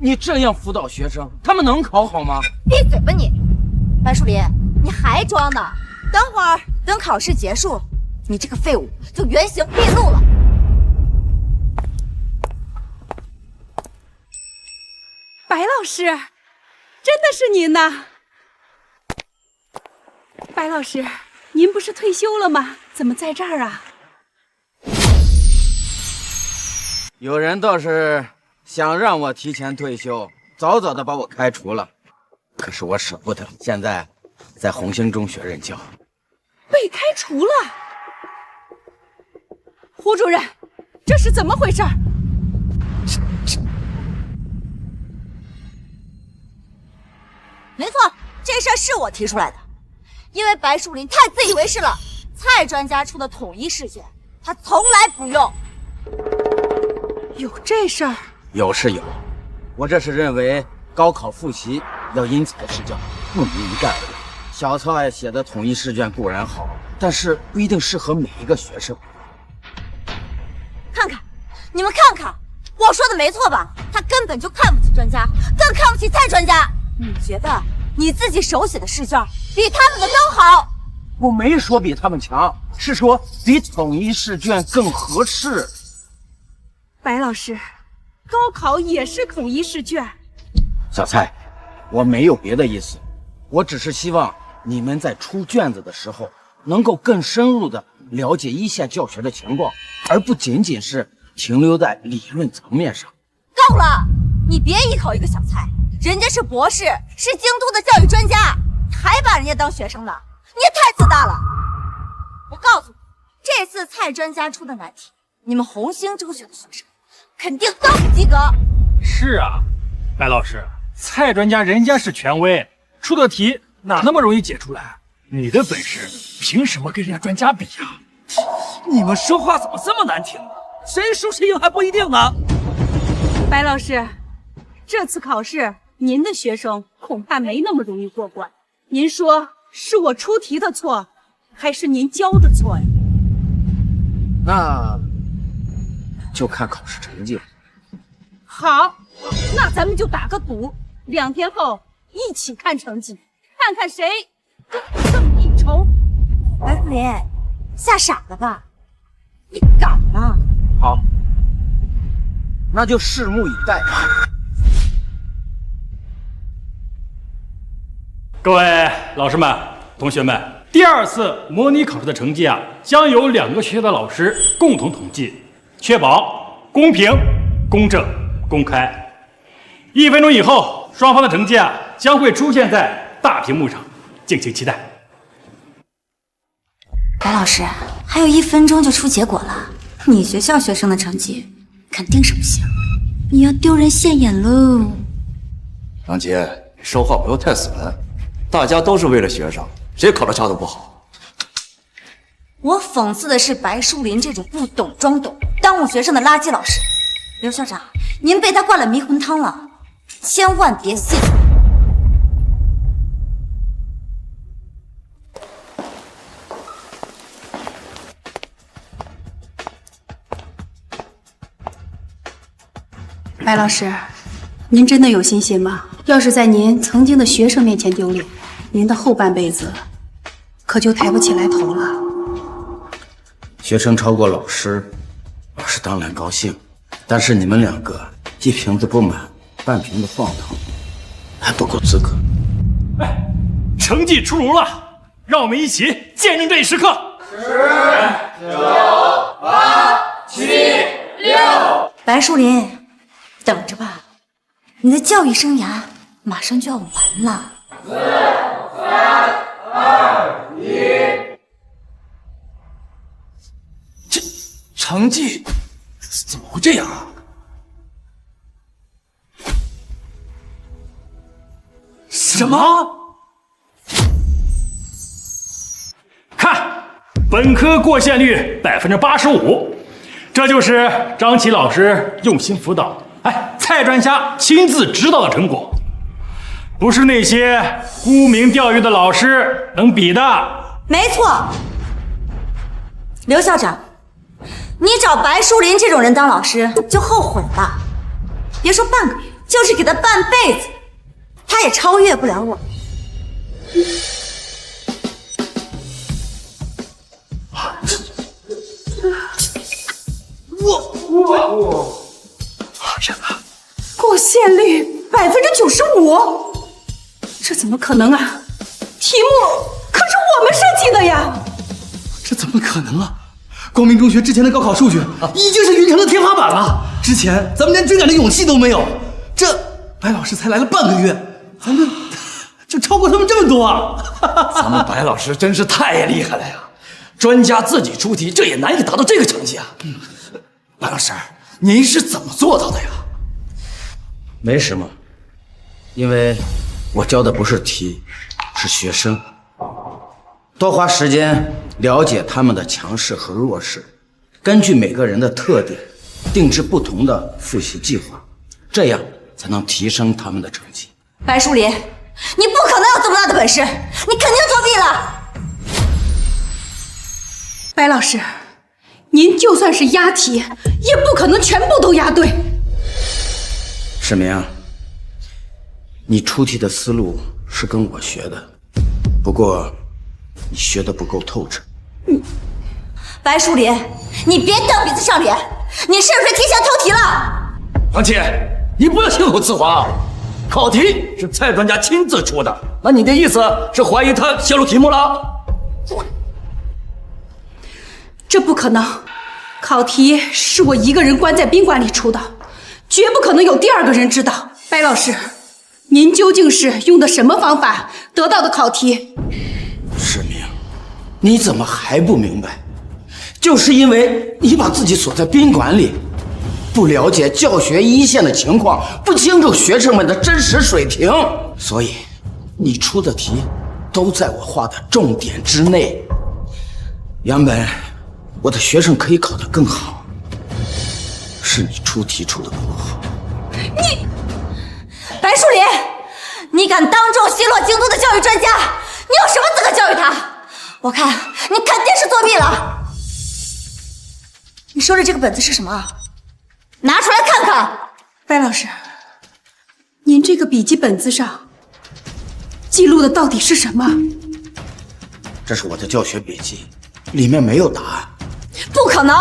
你这样辅导学生，他们能考好吗？闭嘴吧你！白树林，你还装呢？等会儿等考试结束，你这个废物就原形毕露了。白老师，真的是您呐！白老师，您不是退休了吗？怎么在这儿啊？有人倒是想让我提前退休，早早的把我开除了，可是我舍不得。现在在红星中学任教。被开除了？胡主任，这是怎么回事？没错，这事儿是我提出来的，因为白树林太自以为是了。蔡专家出的统一试卷，他从来不用。有这事儿？有是有，我这是认为高考复习要因材施教，不能一概而论。小蔡写的统一试卷固然好，但是不一定适合每一个学生。看看，你们看看，我说的没错吧？他根本就看不起专家，更看不起蔡专家。你觉得你自己手写的试卷比他们的都好？我没说比他们强，是说比统一试卷更合适。白老师，高考也是统一试卷。小蔡，我没有别的意思，我只是希望你们在出卷子的时候能够更深入的了解一线教学的情况，而不仅仅是停留在理论层面上。够了！你别一口一个小菜，人家是博士，是京都的教育专家，还把人家当学生呢，你也太自大了。我告诉你，这次蔡专家出的难题，你们红星中学的学生肯定都不及格。是啊，白老师，蔡专家人家是权威，出的题哪那么容易解出来？你的本事凭什么跟人家专家比呀？你们说话怎么这么难听呢？谁输谁赢还不一定呢。白老师，这次考试您的学生恐怕没那么容易过关。您说是我出题的错，还是您教的错呀？那就看考试成绩了。好，那咱们就打个赌，2天后一起看成绩，看看谁更胜一筹。白福林，吓傻了吧？你敢啊？好，那就拭目以待吧。各位老师们、同学们，第2次模拟考试的成绩将由2个学校的老师共同统计，确保公平、公正、公开。1分钟以后，双方的成绩将会出现在大屏幕上，敬请期待。白老师，还有1分钟就出结果了，你学校学生的成绩肯定是不行，你要丢人现眼喽。张杰，你说话不要太死板，大家都是为了学生，谁考得差都不好。我讽刺的是白树林这种不懂装懂、耽误学生的垃圾老师。刘校长，您被他灌了迷魂汤了，千万别信。白老师，您真的有信心吗？要是在您曾经的学生面前丢脸，您的后半辈子可就抬不起来头了。学生超过老师，老师当然高兴，但是你们2个一瓶子不满，半瓶子放糖，还不够资格。成绩出炉了，让我们一起见证这一时刻。10、9、8、7、6。白树林，等着吧，你的教育生涯马上就要完了。4、3、2、1。这成绩怎么会这样啊？什么？看，本科过线率85%，这就是张琪老师用心辅导，蔡专家亲自指导的成果，不是那些沽名钓誉的老师能比的。没错，刘校长，你找白树林这种人当老师就后悔了，别说半个月，就是给他半辈子，他也超越不了我。天哪，过线率95%，这怎么可能啊？题目可是我们设计的呀！这怎么可能啊？光明中学之前的高考数据已经是云城的天花板了，之前咱们连追赶的勇气都没有，这白老师才来了半个月，咱们就超过他们这么多啊！咱们白老师真是太厉害了呀！专家自己出题，这也难以达到这个成绩啊！白老师，您是怎么做到的呀？没什么，因为我教的不是题，是学生。多花时间了解他们的强势和弱势，根据每个人的特点，定制不同的复习计划，这样才能提升他们的成绩。白树林，你不可能有这么大的本事，你肯定作弊了。白老师，您就算是押题，也不可能全部都押对。世明，你出题的思路是跟我学的，不过你学的不够透彻。白树林，你别蹬鼻子上脸，你是不是提前偷题了？王姐，你不要信口雌黄啊！考题是蔡专家亲自出的，那你的意思是怀疑他泄露题目了？这不可能，考题是我一个人关在宾馆里出的，绝不可能有第二个人知道。白老师，您究竟是用的什么方法得到的考题？世明，你怎么还不明白？就是因为你把自己锁在宾馆里，不了解教学一线的情况，不清楚学生们的真实水平，所以你出的题都在我画的重点之内。原本我的学生可以考得更好，是你出题出的不好。你，白树林，你敢当众奚落京都的教育专家，你有什么资格教育他？我看你肯定是作弊了。你收的这个本子是什么？拿出来看看。白老师，您这个笔记本子上记录的到底是什么？这是我的教学笔记，里面没有答案。不可能！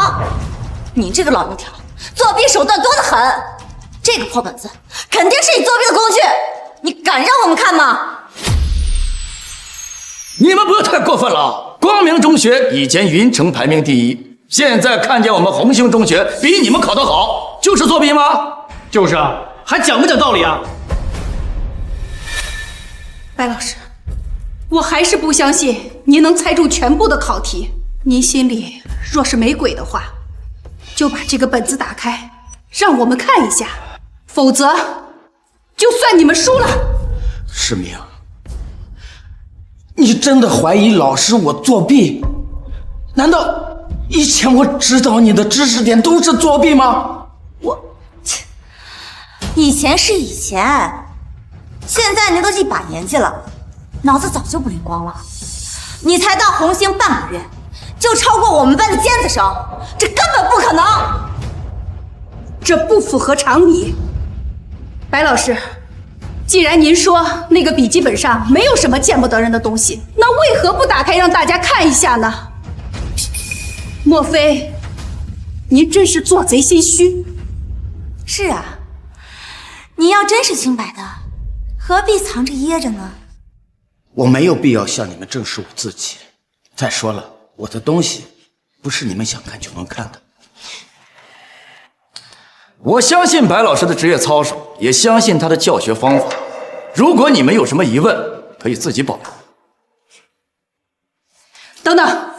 你这个老油条，作弊手段多得很。这个破本子肯定是你作弊的工具，你敢让我们看吗？你们不要太过分了！光明中学以前云城排名第1，现在看见我们红星中学比你们考得好，就是作弊吗？就是啊，还讲不讲道理啊？白老师，我还是不相信您能猜中全部的考题。您心里若是没鬼的话，就把这个本子打开，让我们看一下，否则就算你们输了。世明，你真的怀疑老师我作弊？难道以前我指导你的知识点都是作弊吗？以前是以前，现在您都一把年纪了，脑子早就不灵光了。你才到红星半个月，就超过我们班的尖子生，这根本不可能。这不符合常理。白老师，既然您说那个笔记本上没有什么见不得人的东西，那为何不打开让大家看一下呢？莫非您真是做贼心虚？是啊，你要真是清白的，何必藏着掖着呢？我没有必要向你们证实我自己。再说了，我的东西不是你们想看就能看的。我相信白老师的职业操守，也相信他的教学方法。如果你们有什么疑问，可以自己保留。等等，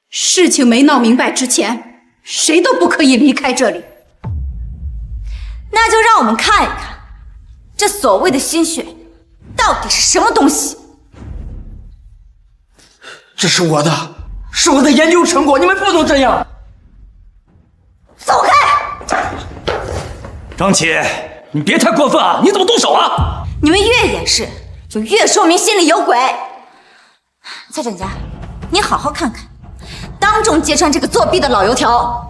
事情没闹明白之前，谁都不可以离开这里。那就让我们看一看，这所谓的心血到底是什么东西。这是我的，是我的研究成果，你们不能这样。走开！张琪，你别太过分啊！你怎么动手啊？你们越掩饰，就越说明心里有鬼。蔡专家，你好好看看，当众揭穿这个作弊的老油条。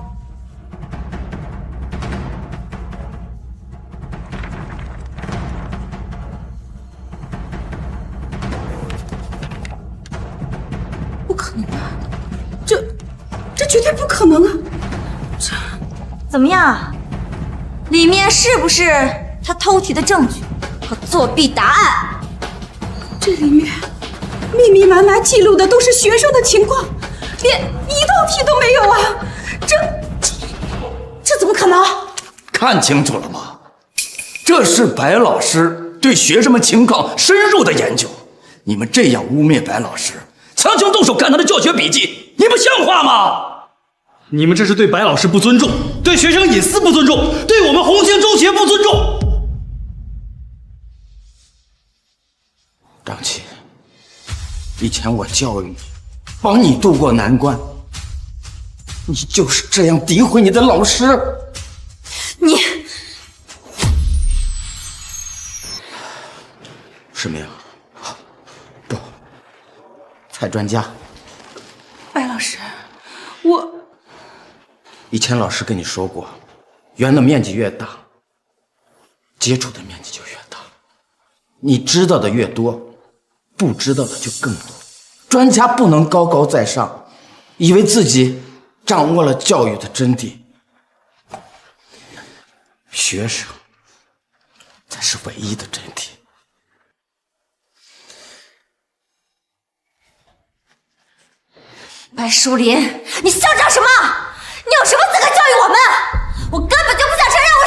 不可能啊！这绝对不可能啊！怎么样？里面是不是他偷题的证据和作弊答案？这里面密密麻麻记录的都是学生的情况，连一道题都没有啊！这怎么可能？看清楚了吗？这是白老师对学生们情况深入的研究。你们这样污蔑白老师，强行动手看他的教学笔记，你不像话吗？你们这是对白老师不尊重，对学生隐私不尊重，对我们红星中学不尊重。张琪，以前我教育你，帮你渡过难关，你就是这样诋毁你的老师。你，世明，不，蔡专家，白老师，我以前老师跟你说过，圆的面积越大，接触的面积就越大。你知道的越多，不知道的就更多。专家不能高高在上，以为自己掌握了教育的真谛。学生才是唯一的真谛。白树林，你嚣张什么？你有什么资格教育我们？我根本就不想承认我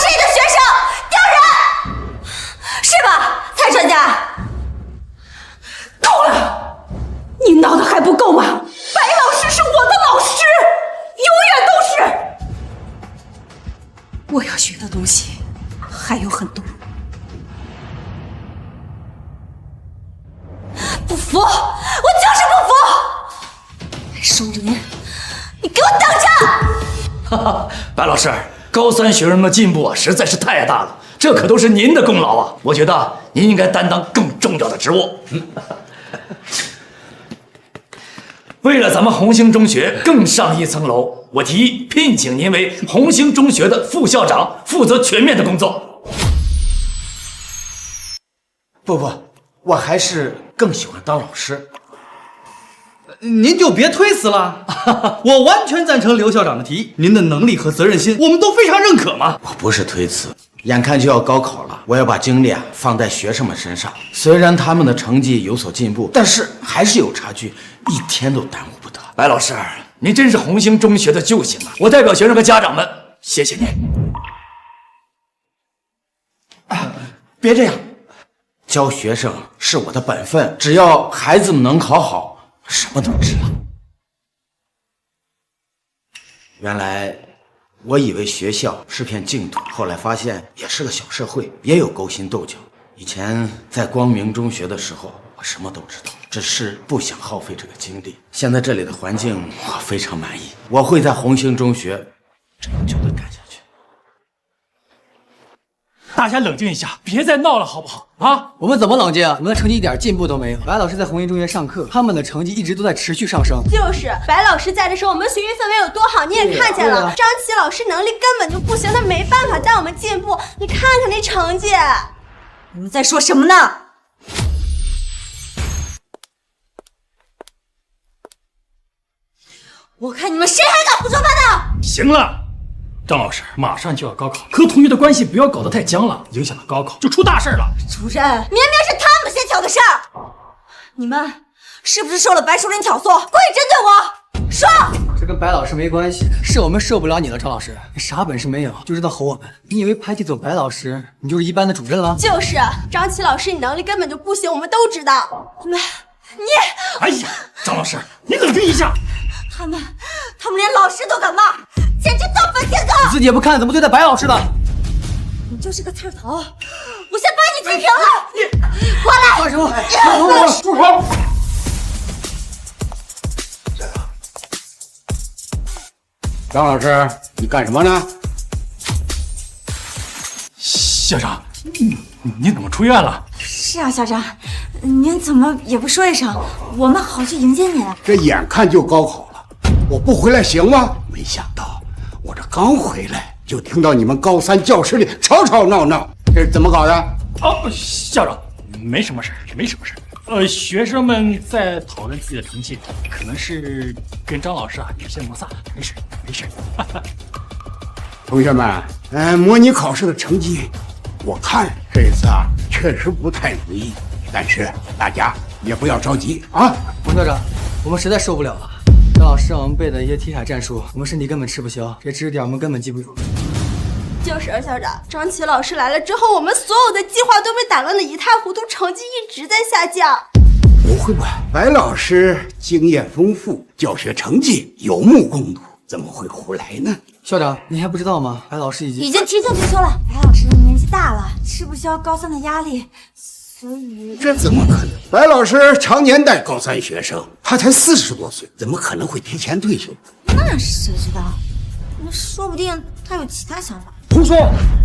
我要学的东西还有很多。不服，我就是不服！白树林，你给我等着！哈哈，白老师，高三学生的进步实在是太大了，这可都是您的功劳啊！我觉得您应该担当更重要的职务。为了咱们红星中学更上一层楼，我提议聘请您为红星中学的副校长，负责全面的工作。不，我还是更喜欢当老师。您就别推辞了，我完全赞成刘校长的提议，您的能力和责任心我们都非常认可嘛。我不是推辞，眼看就要高考了，我要把精力放在学生们身上。虽然他们的成绩有所进步，但是还是有差距，一天都耽误不得。白老师，您真是红星中学的救星啊！我代表学生和家长们谢谢您。别这样，教学生是我的本分，只要孩子们能考好，什么都值了。原来我以为学校是片净土，后来发现也是个小社会，也有勾心斗角。以前在光明中学的时候，我什么都知道，只是不想耗费这个精力。现在这里的环境我非常满意，我会在红星中学长久的干下去。大家冷静一下，别再闹了，好不好？啊，我们怎么冷静啊？你们的成绩一点进步都没有。白老师在红星中学上课，他们的成绩一直都在持续上升。就是白老师在的时候，我们学习氛围有多好，你也看见了。张琪老师能力根本就不行，他没办法带我们进步。你看看那成绩。你们在说什么呢？我看你们谁还敢不说话呢？行了。张老师，马上就要高考，和同学的关系不要搞得太僵了，影响了高考就出大事了。主任，明明是他们先挑的事儿，你们是不是受了白树林挑唆，故意针对我？说！这跟白老师没关系，是我们受不了你了，张老师，你啥本事没有，就知道吼我们。你以为排挤走白老师，你就是一班的主任了？就是张琪老师，你能力根本就不行，我们都知道。你，哎呀，张老师，你冷静一下。他们连老师都敢骂，简直盗坟窃洞！你自己也不看怎么对待白老师的？你就是个刺头，我先把你推平了！你过来！干什么？住手！张老师，你干什么呢？校长，你怎么出院了？是啊，校长，您怎么也不说一声，我们好去迎接您。这眼看就高考了，我不回来行吗？没想到我这刚回来，就听到你们高三教室里吵吵闹闹，这是怎么搞的？哦，校长，没什么事，没什么事。学生们在讨论自己的成绩，可能是跟张老师有些摩擦，没事没事。同学们，模拟考试的成绩，我看这次确实不太如意，但是大家也不要着急啊。冯校长，我们实在受不了了。张老师让我们背的一些题海战术，我们身体根本吃不消，这知识点我们根本记不住。就是校长，张琪老师来了之后，我们所有的计划都被打乱的一塌糊涂，成绩一直在下降。不会吧？白老师经验丰富，教学成绩有目共睹，怎么会胡来呢？校长，你还不知道吗？白老师已经提前退休了。白老师年纪大了，吃不消高三的压力，所以这怎么可能？白老师常年带高三学生，他才40多岁，怎么可能会提前退休？那谁知道？那说不定他有其他想法。胡说！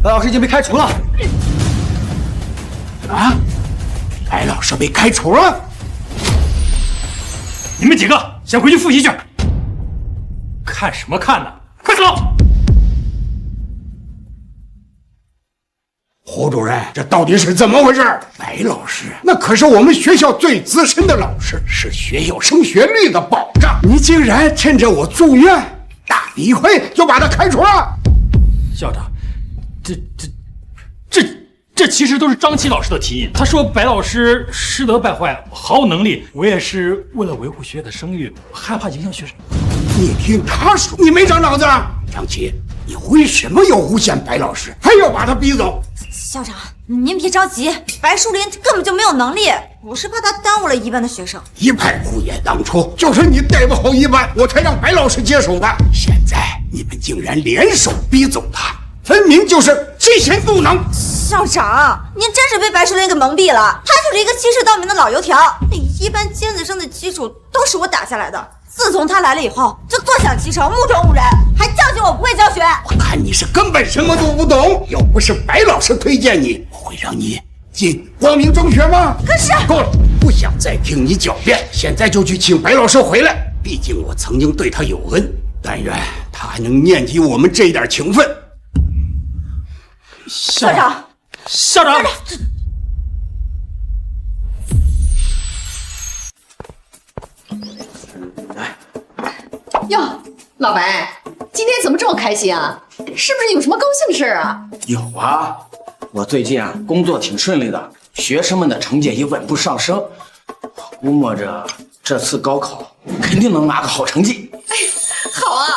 白老师已经被开除了。啊？白老师被开除了？你们几个先回去复习去。看什么看呢？快走！胡主任，这到底是怎么回事？白老师那可是我们学校最资深的老师，是学校升学率的保障。你竟然趁着我住院大理会就把他开除了？校长，这其实都是张琪老师的提议。他说白老师师德败坏，毫无能力。我也是为了维护学校的声誉，害怕影响学生。你听他说，你没长脑子啊？张琪，你为什么要诬陷白老师，还要把他逼走？校长，您别着急，白树林根本就没有能力，我是怕他耽误了一班的学生。一派胡言，当初就是你带不好一班，我才让白老师接手的。现在你们竟然联手逼走他，分明就是嫉贤妒能。校长，您真是被白树林给蒙蔽了，他就是一个欺世盗名的老油条。那一般尖子生的基础都是我打下来的，自从他来了以后，就坐享其成，目中无人，还教训我不会教学。我看你是根本什么都不懂，要不是白老师推荐你，我会让你进光明中学吗？可是够了，不想再听你狡辩，现在就去请白老师回来。毕竟我曾经对他有恩，但愿他还能念及我们这一点情分。校长，校长，哟，老白，今天怎么这么开心啊？是不是有什么高兴的事啊？有啊，我最近工作挺顺利的，学生们的成绩也稳步上升，估摸着这次高考肯定能拿个好成绩。好啊，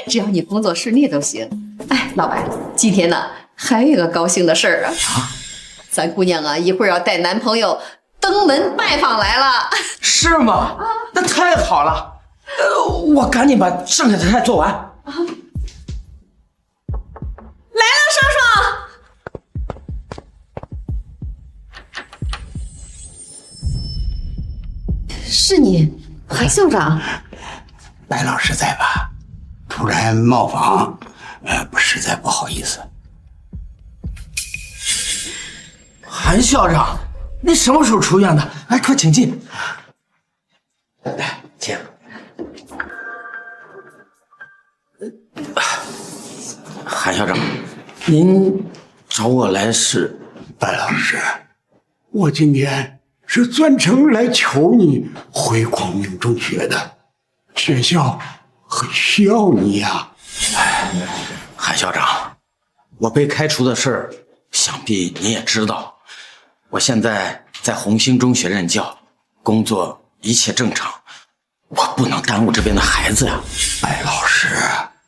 只要你工作顺利都行。哎，老白，今天呢还有一个高兴的事儿啊！咱姑娘啊，一会儿要带男朋友登门拜访来了。是吗？那太好了。我赶紧把剩下的菜做完。来了，爽爽。是你，韩校长。白老师在吧？突然冒访，实在不好意思。韩校长，你什么时候出院的？哎，快请进。来，请。韩校长，您找我来是？白老师，我今天是专程来求你回光明中学的，学校很需要你呀。韩校长，我被开除的事儿，想必你也知道。我现在在红星中学任教，工作一切正常，我不能耽误这边的孩子呀。白老师，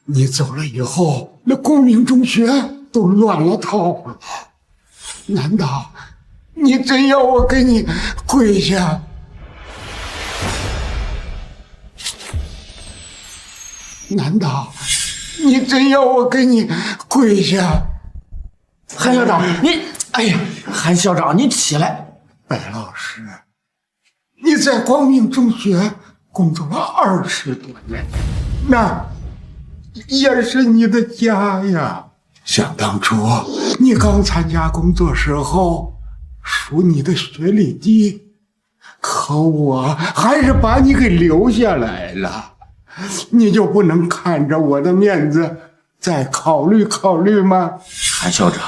你走了以后，那光明中学都乱了套了。难道你真要我给你跪下？难道你真要我给你跪下？韩校长，你，哎呀，韩校长，你起来。白老师，你在光明中学工作了20多年，那也是你的家呀。想当初你刚参加工作时候，数你的学历低，可我还是把你给留下来了。你就不能看着我的面子再考虑考虑吗？韩校长，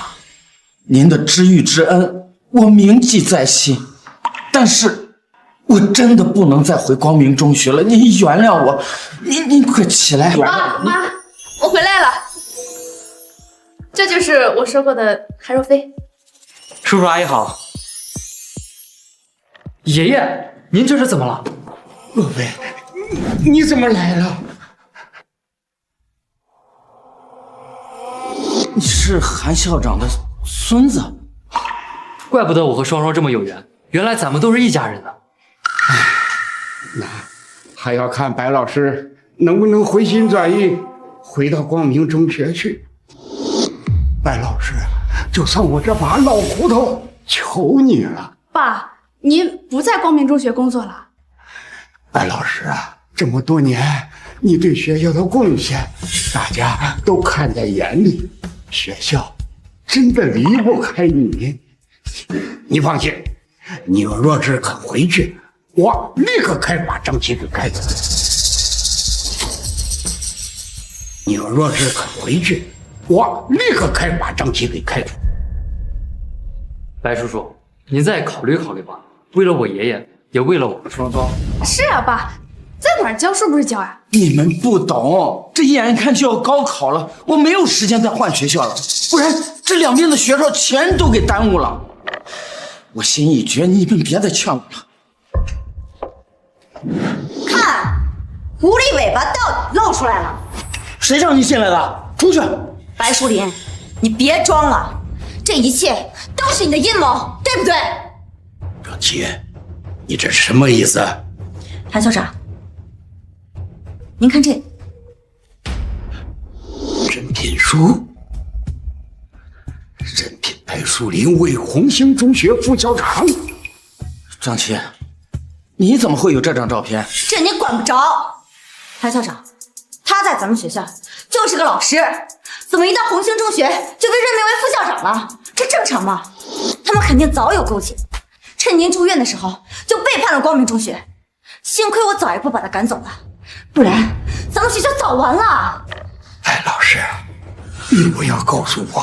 您的知遇之恩我铭记在心，但是我真的不能再回光明中学了，您原谅我。您快起来。妈，我回来了，这就是我说过的韩若飞。叔叔阿姨好。爷爷，您这是怎么了？若飞，你怎么来了？你是韩校长的孙子，怪不得我和双双这么有缘，原来咱们都是一家人呢。那还要看白老师能不能回心转意，回到光明中学去。白老师，就算我这把老骨头求你了。爸，您不在光明中学工作了？白老师啊，这么多年你对学校的贡献，大家都看在眼里，学校真的离不开你。你放心，你若是肯回去，我立刻把张琪给开除。你若是肯回去，我立刻把张琪给开除。白叔叔，您再考虑考虑吧，为了我爷爷，也为了我和双双。是啊，爸，在哪儿教是不是教呀？你们不懂，这眼看就要高考了，我没有时间再换学校了，不然这两边的学校全都给耽误了。我心一决，你们别再劝我了。看，狐狸尾巴到底露出来了。谁让你进来的？出去！白树林，你别装了，这一切都是你的阴谋，对不对？张琪，你这是什么意思？韩校长，您看这真品书，树林为红星中学副校长。张琪，你怎么会有这张照片？这你管不着。潘校长，他在咱们学校就是个老师，怎么一到红星中学就被任命为副校长了？这正常吗？他们肯定早有勾结，趁您住院的时候就背叛了光明中学。幸亏我早一步把他赶走了，不然咱们学校早完了。白老师，你不要告诉我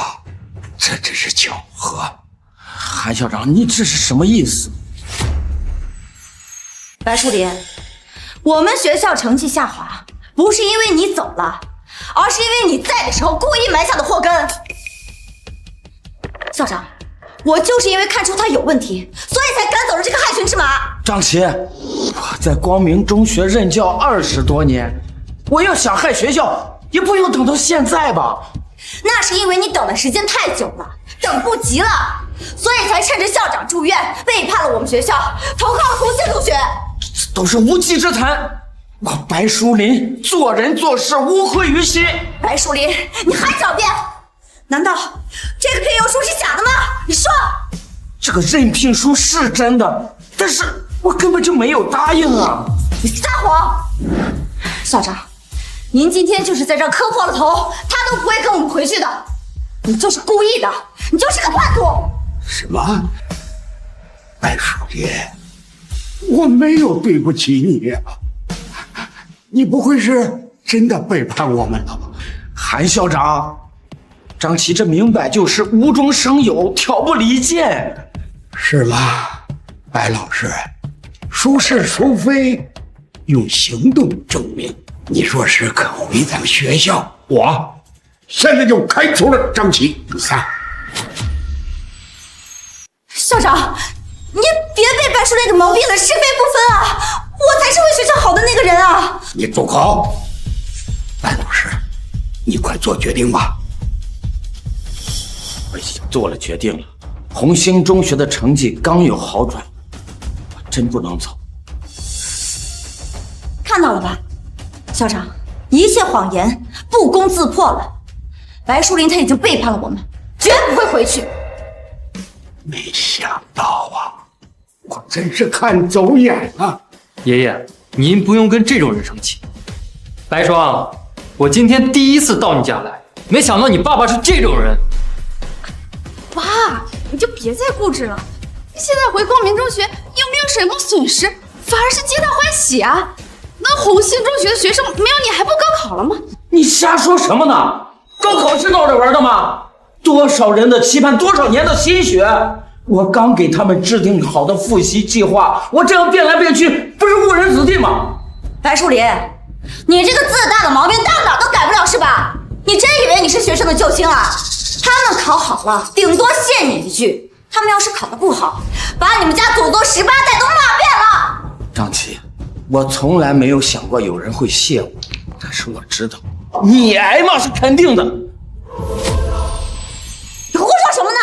这只是巧合。韩校长，你这是什么意思？白树林，我们学校成绩下滑，不是因为你走了，而是因为你在的时候故意埋下的祸根。校长，我就是因为看出他有问题，所以才赶走了这个害群之马。张琪，我在光明中学任教20多年，我要想害学校，也不用等到现在吧？那是因为你等的时间太久了，等不及了，所以才趁着校长住院，背叛了我们学校，投靠了红星中学。都是无稽之谈。我白淑林做人做事无愧于心。白淑林，你还狡辩？难道这个聘用书是假的吗？你说。这个任聘书是真的，但是我根本就没有答应啊！你撒谎！校长，您今天就是在这儿磕破了头，他都不会跟我们回去的。你就是故意的，你就是个叛徒！什么？白淑林，我没有对不起你啊！你不会是真的背叛我们了吧？韩校长，张琪这明摆就是无中生有，挑拨离间，是吗？白老师，孰是孰非，用行动证明。你若是肯回咱们学校，我现在就开除了张琪。校长，你别被白淑林给蒙蔽了，是非不分啊！我才是为学校好的那个人啊！你住口！白老师，你快做决定吧。我已经做了决定了，红星中学的成绩刚有好转，我真不能走。看到了吧，校长，一切谎言不攻自破了。白淑林他已经背叛了我们，绝不会回去。没想到啊，我真是看走眼了。爷爷，您不用跟这种人生气。白霜，我今天第一次到你家来，没想到你爸爸是这种人。爸，你就别再固执了。现在回光明中学又没有什么损失，反而是皆大欢喜啊！那红星中学的学生没有你还不高考了吗？你瞎说什么呢？高考是闹着玩的吗？多少人的期盼，多少年的心血，我刚给他们制定好的复习计划，我这样变来变去，不是误人子弟吗？白淑林，你这个自大的毛病到哪都改不了是吧？你真以为你是学生的救星啊？他们考好了，顶多谢你一句；他们要是考得不好，把你们家祖宗18代都骂遍了。张琪，我从来没有想过有人会谢我，但是我知道你挨骂是肯定的。你胡说什么呢？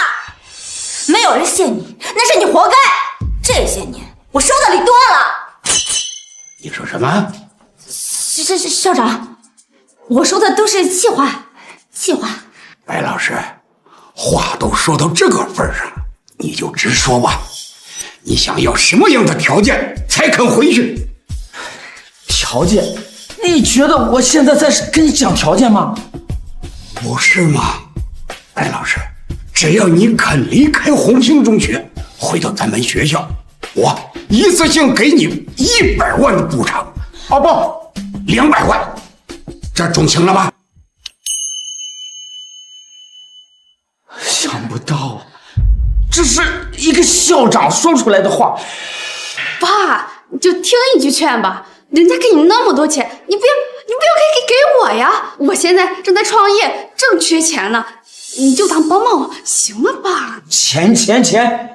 没有人谢你，那是你活该。这些年我收的礼多了。你说什么？校长，我说的都是气话，气话。白老师，话都说到这个份上，你就直说吧。你想要什么样的条件才肯回去？条件？你觉得我现在在跟你讲条件吗？不是吗？白老师，只要你肯离开红星中学，回到咱们学校，我一次性给你100万的补偿。哦不，200万，这总行了吧？想不到，这是一个校长说出来的话。爸，你就听一句劝吧，人家给你那么多钱，你不要给我呀！我现在正在创业，正缺钱呢，你就当帮帮我，行了吧？钱，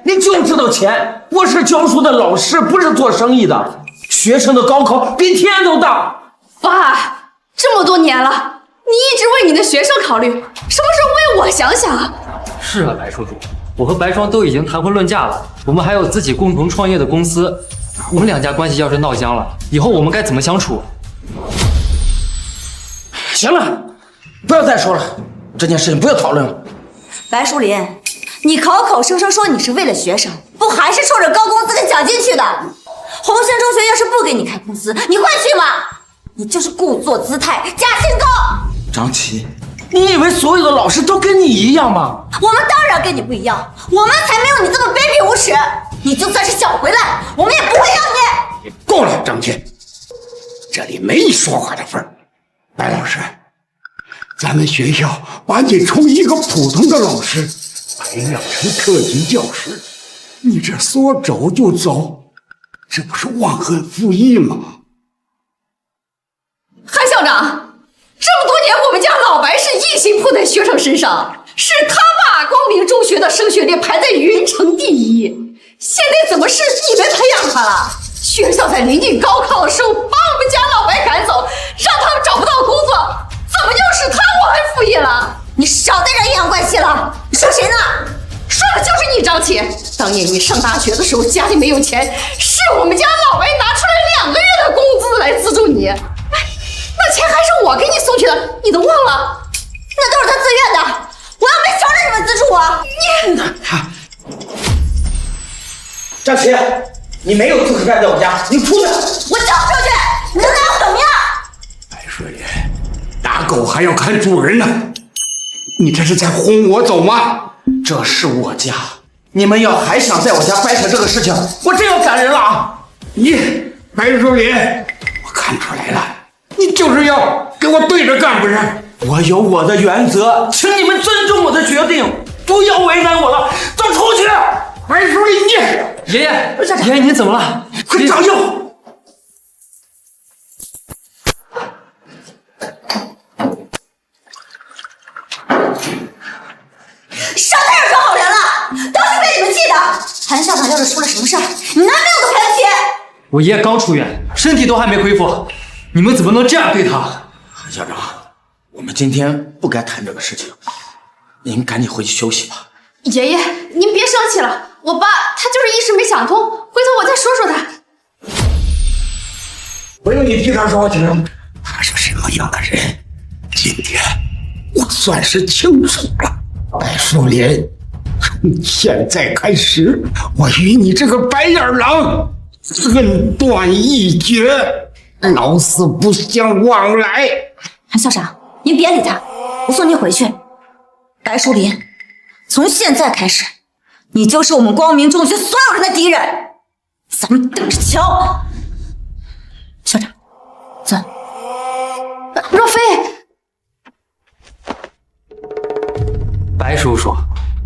你就知道钱！我是教书的老师，不是做生意的。学生的高考比天都大。爸，这么多年了，你一直为你的学生考虑，什么时候为我想想啊？是啊，白叔叔，我和白霜都已经谈婚论嫁了，我们还有自己共同创业的公司，我们2家关系要是闹僵了，以后我们该怎么相处？行了，不要再说了，这件事情不要讨论了。白淑林，你口口声声说你是为了学生，不还是冲着高工资跟奖金去的？红星中学要是不给你开工资，你会去吗？你就是故作姿态，假清高。张琪，你以为所有的老师都跟你一样吗？我们当然跟你不一样，我们才没有你这么卑鄙无耻。你就算是想回来，我们也不会要你。够了，张琪，这里没你说话的份儿。白老师，咱们学校把你从一个普通的老师培养成特级教师，你这说走就走，这不是忘恩负义吗？韩校长，这么多年我们家老白是一心扑在学生身上，是他把光明中学的升学率排在云城第一，现在怎么是你们培养他了？学校在临近高考的时候把我们家老白赶走，让他们找不到工作，怎么又是他忘恩负义了？你少在这阴阳怪气了！你说谁呢？说的就是你，张琪。当年你上大学的时候家里没有钱，是我们家老白拿出来2个月的工资来资助你。那钱还是我给你送去的，你都忘了？那都是他自愿的，我又没求着你们资助我。张琪，你没有资格待在我家，你出去！我交不出去，你能拿我怎么样？白水莲，打狗还要看主人呢，你这是在轰我走吗？这是我家，你们要还想在我家掰扯这个事情，我真要赶人了啊！你白水莲，我看出来了，你就是要给我对着干不是？我有我的原则，请你们尊重我的决定，不要为难我了，都出去！白书记，你爷爷，您怎么了？快找药！少在这装好人了，都是被你们气的。韩校长要是出了什么事儿，你拿命都赔不起。我爷爷刚出院，身体都还没恢复，你们怎么能这样对他？韩校长，我们今天不该谈这个事情，您赶紧回去休息吧。爷爷，您别生气了，我爸他就是一时没想通，回头我再说说他。不用你替他说情，他是什么样的人，今天我算是清楚了。白树林，从现在开始，我与你这个白眼狼恩断义绝，老死不相往来。韩校长，您别理他，我送您回去。白树林，从现在开始，你就是我们光明中学所有人的敌人，咱们等着瞧。校长，走。若飞，白叔叔，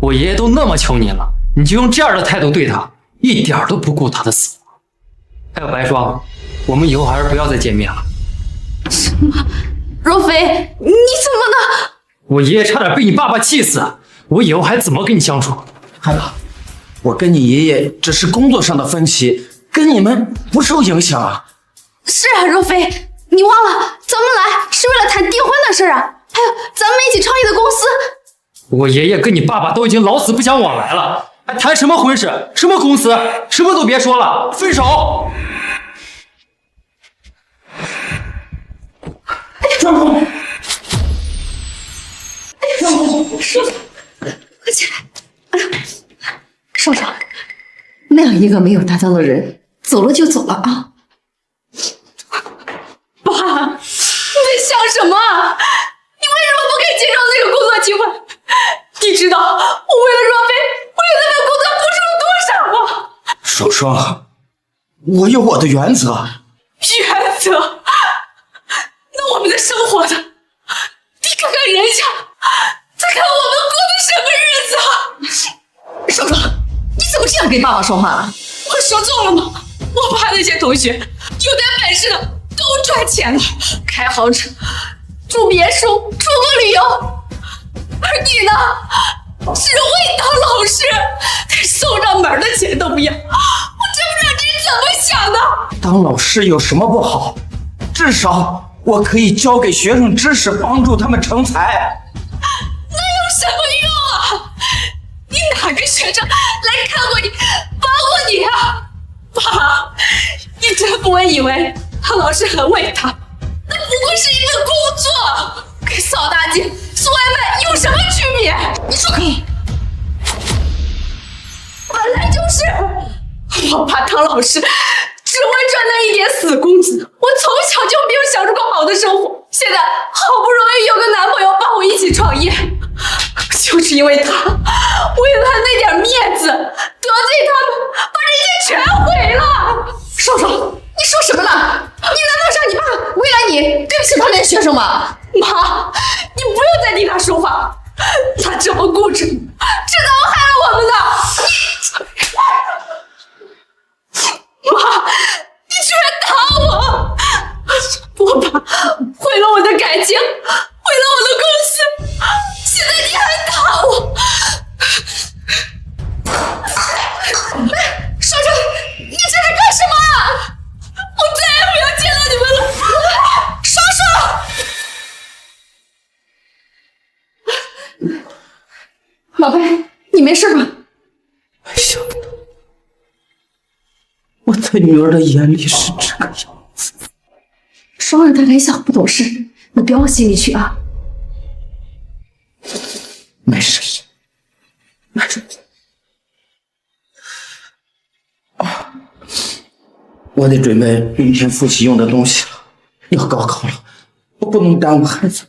我爷爷都那么求您了，你就用这样的态度对他，一点都不顾他的死活。还有白霜，我们以后还是不要再见面了。什么？若飞，你怎么了？我爷爷差点被你爸爸气死，我以后还怎么跟你相处？汉娜，我跟你爷爷只是工作上的分歧，跟你们不受影响啊。是啊，若飞，你忘了咱们来是为了谈订婚的事啊，还有咱们一起创业的公司。我爷爷跟你爸爸都已经老死不相往来了，还谈什么婚事，什么公司，什么都别说了，分手！张工，少长，快起来！少长，那样一个没有担当的人，走了就走了啊！爸，你在想什么？你为什么不给金城那个工作机会？你知道我为了若飞，为了那个工作付出了多少吗？双双，我有我的原则。原则？那我们的生活呢？你看看人家，再看我们过的什么日子啊！少壮，你怎么这样跟爸爸说话了？我说错了吗？我爸那些同学有点本事的都赚钱了，开豪车，住别墅，出国旅游，而你呢，只会当老师，连送上门的钱都不要，我真不知道你怎么想的。当老师有什么不好？至少我可以教给学生知识，帮助他们成才。那有什么用啊？你哪个学生来看过你，帮过你啊？爸，你真不会以为当老师很伟大？那不过是一个工作，跟扫大街、送外卖有什么区别？你说可以？我爸当老师只会赚那一点死工资，我从小就没有享受过好的生活。现在好不容易有个男朋友帮我一起创业，就是因为他，为了他那点面子，得罪他们，把这一切全毁了。少少，你说什么呢？你难道让你爸为了你对不起他那学生吗？妈，你不用再替他说话，他这么固执，迟早害了我们的。妈，你居然打我！我爸毁了我的感情，毁了我的公司，现在你还打我！少少，你这是干什么？我再也不要见到你们了！少少，宝贝，你没事吧？想不到，我在女儿的眼里是这个样子。双儿他还小不懂事，你别往心里去啊。没事，没事。我得准备明天复习用的东西了，要高考了，我不能耽误孩子。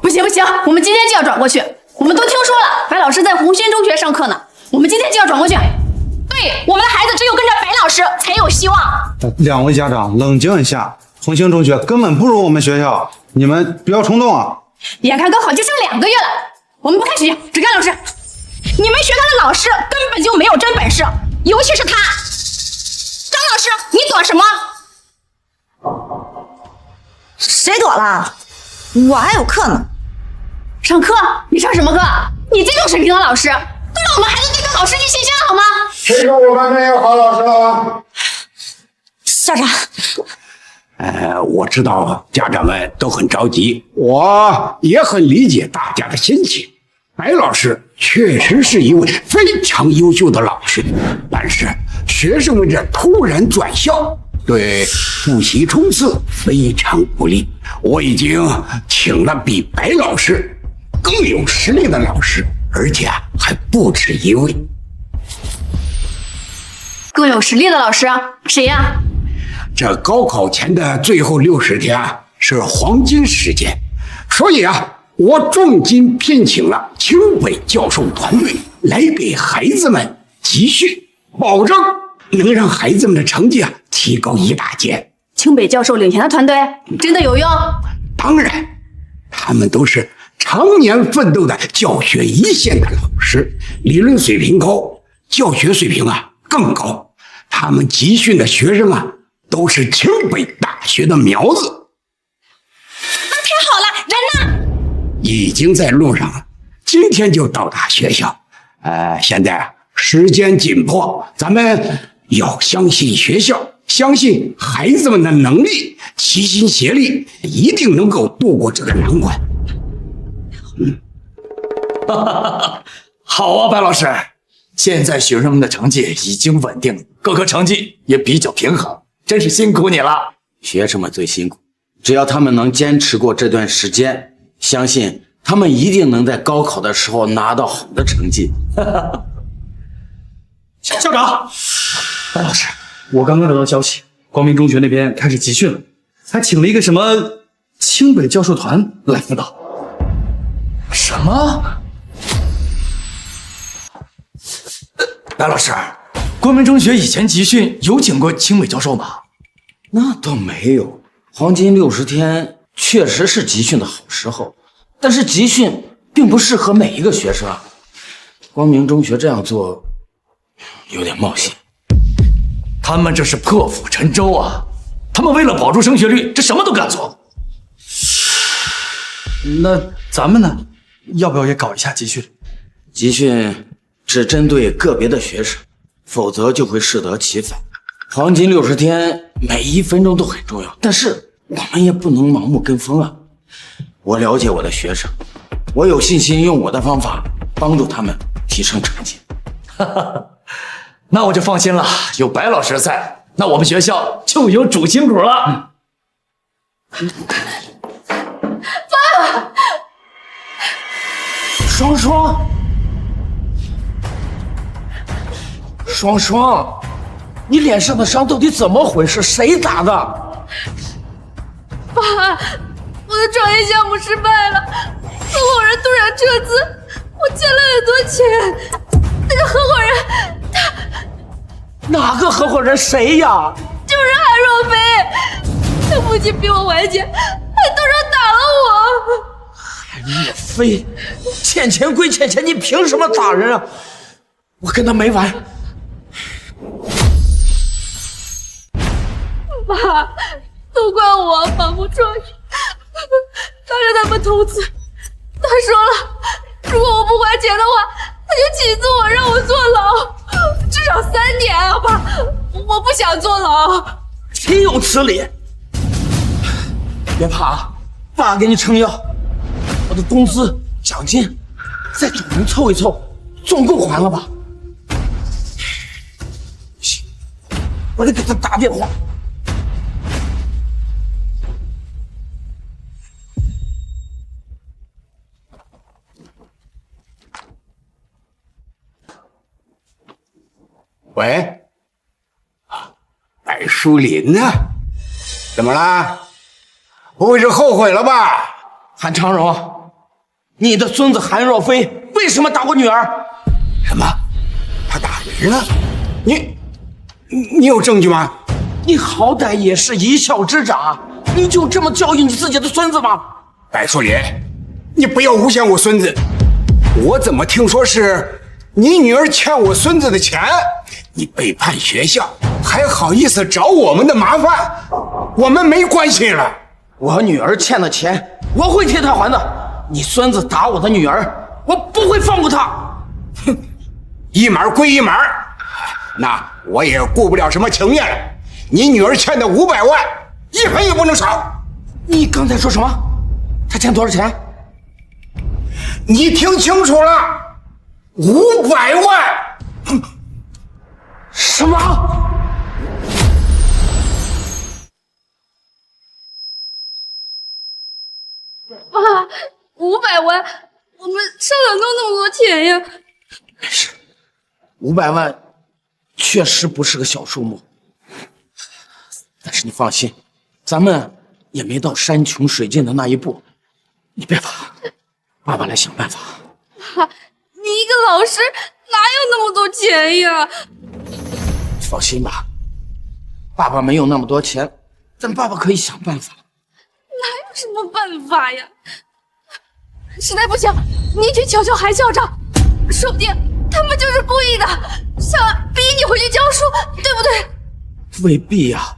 不行不行，我们今天就要转过去。我们都听说了，白老师在红轩中学上课呢，我们今天就要转过去。对，我们的孩子只有跟着白老师才有希望。两位家长冷静一下，红星中学根本不如我们学校，你们不要冲动啊！眼看高考就剩2个月了，我们不看学校，只看老师。你们学校的老师根本就没有真本事，尤其是他，张老师，你躲什么？谁躲了？我还有课呢。上课？你上什么课？你这种水平的老师，都让我们孩子对这老师去信心了好吗？谁说我们没有好老师了？校长，我知道家长们都很着急，我也很理解大家的心情。白老师确实是一位非常优秀的老师，但是学生们这突然转校，对复习冲刺非常不利。我已经请了比白老师更有实力的老师，而且还不止一位。更有实力的老师谁呀？这高考前的最后60天是黄金时间，所以我重金聘请了清北教授团队来给孩子们集训，保证能让孩子们的成绩提高一大截。清北教授领衔的团队真的有用？当然，他们都是常年奋斗的教学一线的老师，理论水平高，教学水平更高。他们集训的学生都是清北大学的苗子。那太好了，人呢？已经在路上了，今天就到达学校。现在时间紧迫，咱们要相信学校，相信孩子们的能力，齐心协力，一定能够度过这个难关。好啊，白老师，现在学生们的成绩已经稳定了，各科成绩也比较平衡，真是辛苦你了。学生们最辛苦，只要他们能坚持过这段时间，相信他们一定能在高考的时候拿到好的成绩。校长，白老师，我刚刚得到消息，光明中学那边开始集训了，还请了一个什么清北教授团来辅导。什么？白老师，光明中学以前集训有请过清北教授吗？那倒没有，黄金60天确实是集训的好时候，但是集训并不适合每一个学生。光明中学这样做有点冒险。他们这是破釜沉舟啊！他们为了保住升学率，这什么都敢做。那咱们呢？要不要也搞一下集训？集训只针对个别的学生，否则就会适得其反。黄金60天，每1分钟都很重要，但是我们也不能盲目跟风啊。我了解我的学生，我有信心用我的方法帮助他们提升成绩。那我就放心了，有白老师在，那我们学校就有主心骨了。爸，双双，双双，你脸上的伤到底怎么回事？谁打的？爸，我的创业项目失败了，合伙人突然撤资，我欠了很多钱。那个合伙人，哪个合伙人？谁呀？就是韩若飞，他不仅逼我还钱，还动手打了我。韩若飞，欠钱归欠钱，你凭什么打人啊？我跟他没完。爸，都怪我盲目创业，当着他们投资。他说了，如果我不还钱的话，他就起诉我，让我坐牢，至少3年啊！爸，我不想坐牢。岂有此理！别怕啊，爸给你撑腰。我的工资、奖金，再找人凑一凑，总够还了吧？行，我得给他打电话。喂，白淑林呢？怎么了？不会是后悔了吧？韩长荣，你的孙子韩若飞为什么打我女儿？什么？他打人了？你有证据吗？你好歹也是一校之长，你就这么教育你自己的孙子吗？白淑林，你不要诬陷我孙子。我怎么听说是你女儿欠我孙子的钱？你背叛学校，还好意思找我们的麻烦？我们没关系了。我女儿欠的钱，我会替她还的。你孙子打我的女儿，我不会放过他。哼，一码归一码，那我也顾不了什么情面了。你女儿欠的500万，一分也不能少。你刚才说什么？她欠多少钱？你听清楚了，500万。什么？爸，500万，我们上哪弄那么多钱呀？没事，500万确实不是个小数目，但是你放心，咱们也没到山穷水尽的那一步，你别怕，爸爸来想办法。爸，你一个老师哪有那么多钱呀？放心吧，爸爸没有那么多钱，但爸爸可以想办法。哪有什么办法呀？实在不行，你去求求韩校长，说不定他们就是故意的，想逼你回去教书，对不对？未必呀，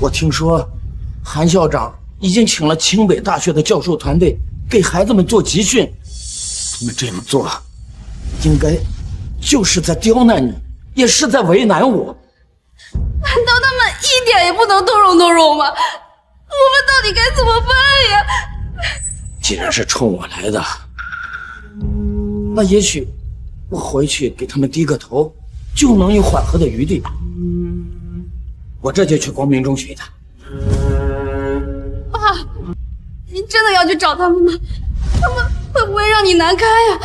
我听说韩校长已经请了清北大学的教授团队给孩子们做集训，他们这么做，应该就是在刁难你，也是在为难我。难道他们一点也不能动容吗？我们到底该怎么办呀？既然是冲我来的，那也许我回去给他们低个头，就能有缓和的余地。我这就去光明中学他。爸，您真的要去找他们吗？他们会不会让你难堪呀？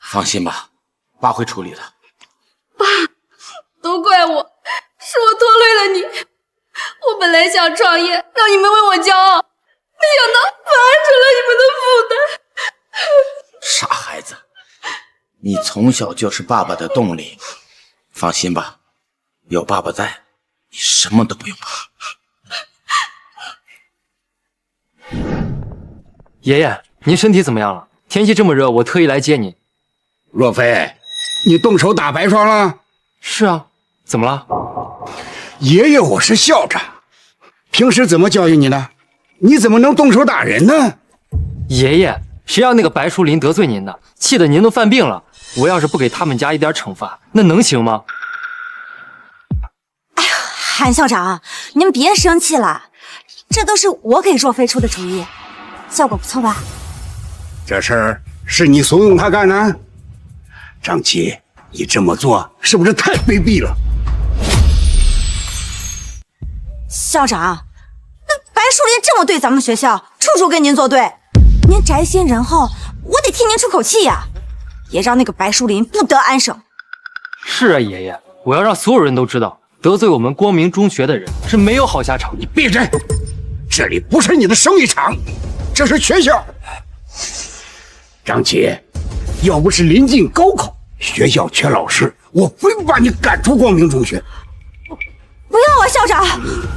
放心吧，爸会处理的。爸，都怪我，是我拖累了你。我本来想创业，让你们为我骄傲，没想到反而成了你们的负担。傻孩子，你从小就是爸爸的动力。放心吧，有爸爸在，你什么都不用怕。爷爷，您身体怎么样了？天气这么热，我特意来接您。若飞，你动手打白霜了？是啊，怎么了？爷爷，我是校长，平时怎么教育你的？你怎么能动手打人呢？爷爷，谁让那个白淑林得罪您的，气得您都犯病了。我要是不给他们家一点惩罚，那能行吗？哎呀，韩校长，您别生气了，这都是我给若飞出的主意，效果不错吧？这事儿是你怂恿他干的？张琪，你这么做是不是太卑鄙了？校长，那白淑林这么对咱们学校，处处跟您作对，您宅心仁厚，我得替您出口气呀。也让那个白淑林不得安生。是啊，爷爷，我要让所有人都知道，得罪我们光明中学的人是没有好下场。你闭嘴！这里不是你的生意场，这是学校。张琪，要不是临近高考，学校缺老师，我非不把你赶出光明中学。不要啊，校长！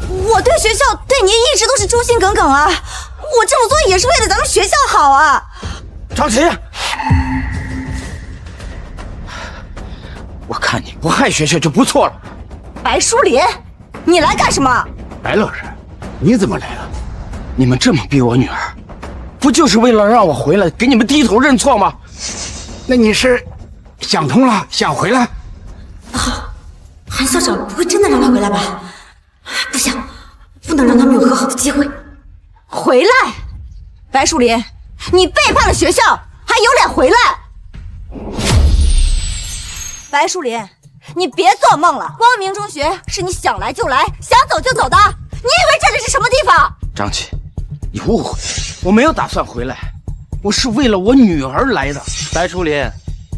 我对学校对您一直都是忠心耿耿啊！我这么做也是为了咱们学校好啊！张琪，我看你不害学校就不错了。白淑林，你来干什么？白老师，你怎么来了？你们这么逼我女儿，不就是为了让我回来给你们低头认错吗？那你是想通了，想回来？韩校长不会真的让他回来吧？不行，不能让他们有和好的机会。回来，白淑林，你背叛了学校，还有脸回来？白淑林，你别做梦了！光明中学是你想来就来，想走就走的。你以为这里是什么地方？张琪，你误会，我没有打算回来，我是为了我女儿来的。白淑林，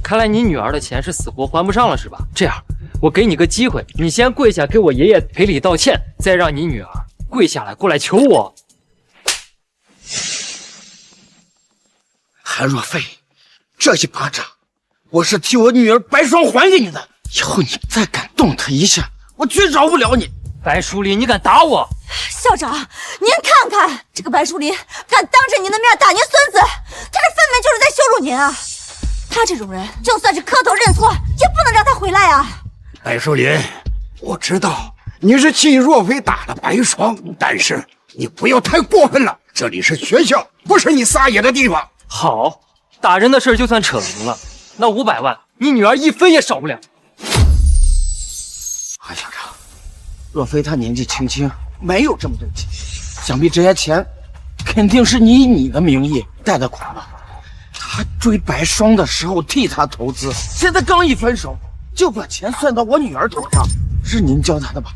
看来你女儿的钱是死活还不上了是吧？这样，我给你个机会，你先跪下给我爷爷赔礼道歉，再让你女儿跪下来过来求我。韩若飞，这一巴掌，我是替我女儿白霜还给你的。以后你再敢动她一下，我绝饶不了你。白淑林，你敢打我？校长，您看看这个白淑林，敢当着您的面打您孙子，他这分明就是在羞辱您啊！他这种人，就算是磕头认错，也不能让他回来啊！白淑林，我知道你是气若飞打了白霜，但是你不要太过分了。这里是学校，不是你撒野的地方。好，打人的事就算扯平了，那500万，你女儿一分也少不了。韩校长，若飞她年纪轻轻，没有这么多钱，想必这些钱肯定是你以你的名义贷的款吧？他追白霜的时候替他投资，现在刚一分手就把钱算到我女儿头上，是您教他的吧？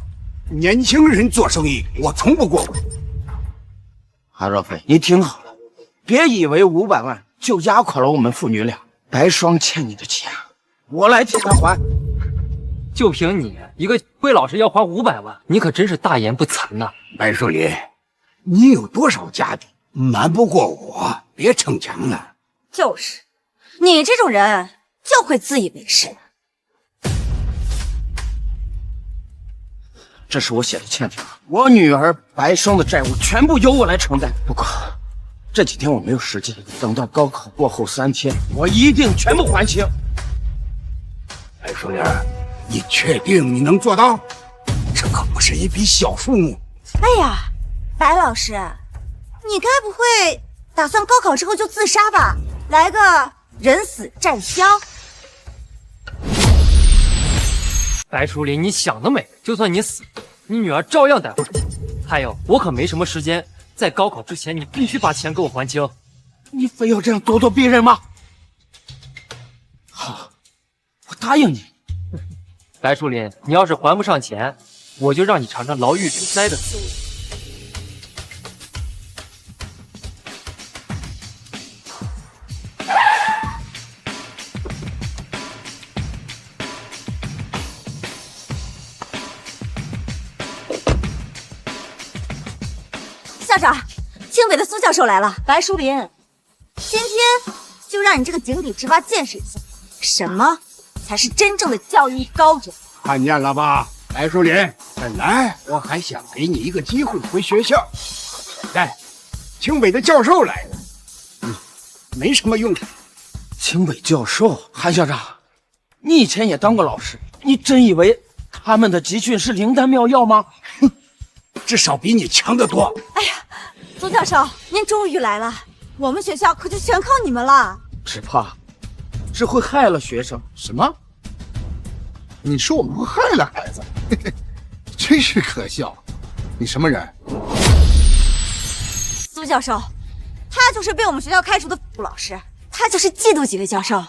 年轻人做生意，我从不过问。韩若飞，你听好了，别以为500万就压垮了我们父女俩。白霜欠你的钱，我来替他还。就凭你一个魏老师要还500万，你可真是大言不惭呐！白淑林，你有多少家底，瞒不过我，别逞强了。就是，你这种人就会自以为是。这是我写的欠条，我女儿白霜的债务全部由我来承担。不过这几天我没有时间，等到高考过后3天，我一定全部还清。白淑林，你确定你能做到？这可不是一笔小数目。哎呀，白老师，你该不会打算高考之后就自杀吧？来个人死债消。白淑林，你想得美！就算你死，你女儿照样得还钱。还有，我可没什么时间，在高考之前，你必须把钱给我还清。你非要这样咄咄逼人吗？好，我答应你。白淑林，你要是还不上钱，我就让你尝尝牢狱之灾的滋味。校长，清北的苏教授来了。白淑林，今天就让你这个井底之蛙见识一下，什么才是真正的教育高人。看见了吧，白淑林，本来我还想给你一个机会回学校，但清北的教授来了，没什么用处。清北教授，韩校长，你以前也当过老师，你真以为他们的集训是灵丹妙药吗？哼，至少比你强得多。哎呀，苏教授，您终于来了，我们学校可就全靠你们了。只怕只会害了学生。什么？你说我们害了孩子？真是可笑。你什么人？苏教授，他就是被我们学校开除的副老师，他就是嫉妒几位教授。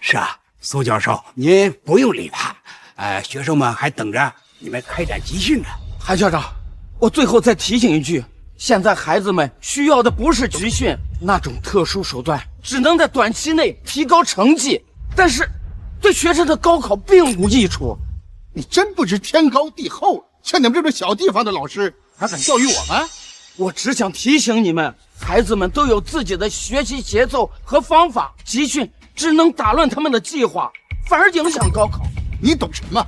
是啊，苏教授，您不用理他。学生们还等着你们开展集训呢。韩校长，我最后再提醒一句，现在孩子们需要的不是集训，那种特殊手段只能在短期内提高成绩，但是对学生的高考并无益处。你真不知天高地厚，像你们这种小地方的老师还敢教育我们？我只想提醒你们，孩子们都有自己的学习节奏和方法，集训只能打乱他们的计划，反而影响高考。你懂什么？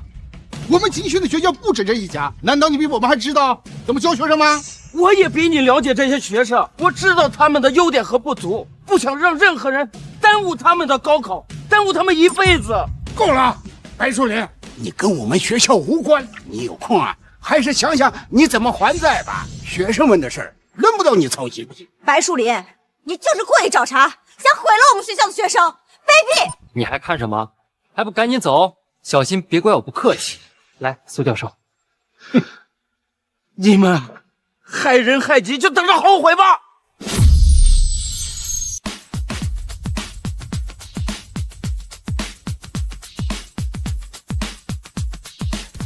我们集训的学校不止这一家，难道你比我们还知道怎么教学生吗？我也比你了解这些学生，我知道他们的优点和不足，不想让任何人耽误他们的高考，耽误他们一辈子。够了，白树林，你跟我们学校无关，你有空啊，还是想想你怎么还债吧。学生们的事儿轮不到你操心。白树林，你就是故意找茬，想毁了我们学校的学生，卑鄙！你还看什么？还不赶紧走，小心别怪我不客气。来，苏教授。哼，你们害人害己，就等着后悔吧。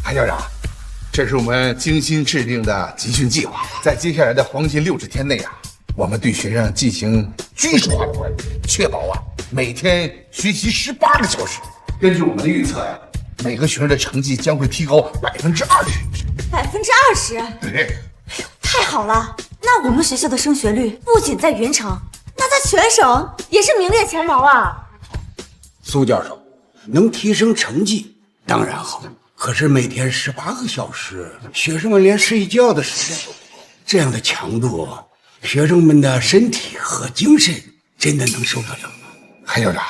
韩校长，这是我们精心制定的集训计划，在接下来的黄金60天内啊，我们对学生进行军事化的管理，确保每天学习18个小时。根据我们的预测呀，每个学生的成绩将会提高20%。20%？对。太好了！那我们学校的升学率不仅在云城，那在全省也是名列前茅啊！苏教授，能提升成绩当然好，可是每天18个小时，学生们连睡觉的时间都没有，这样的强度，学生们的身体和精神真的能受得了吗？韩校长，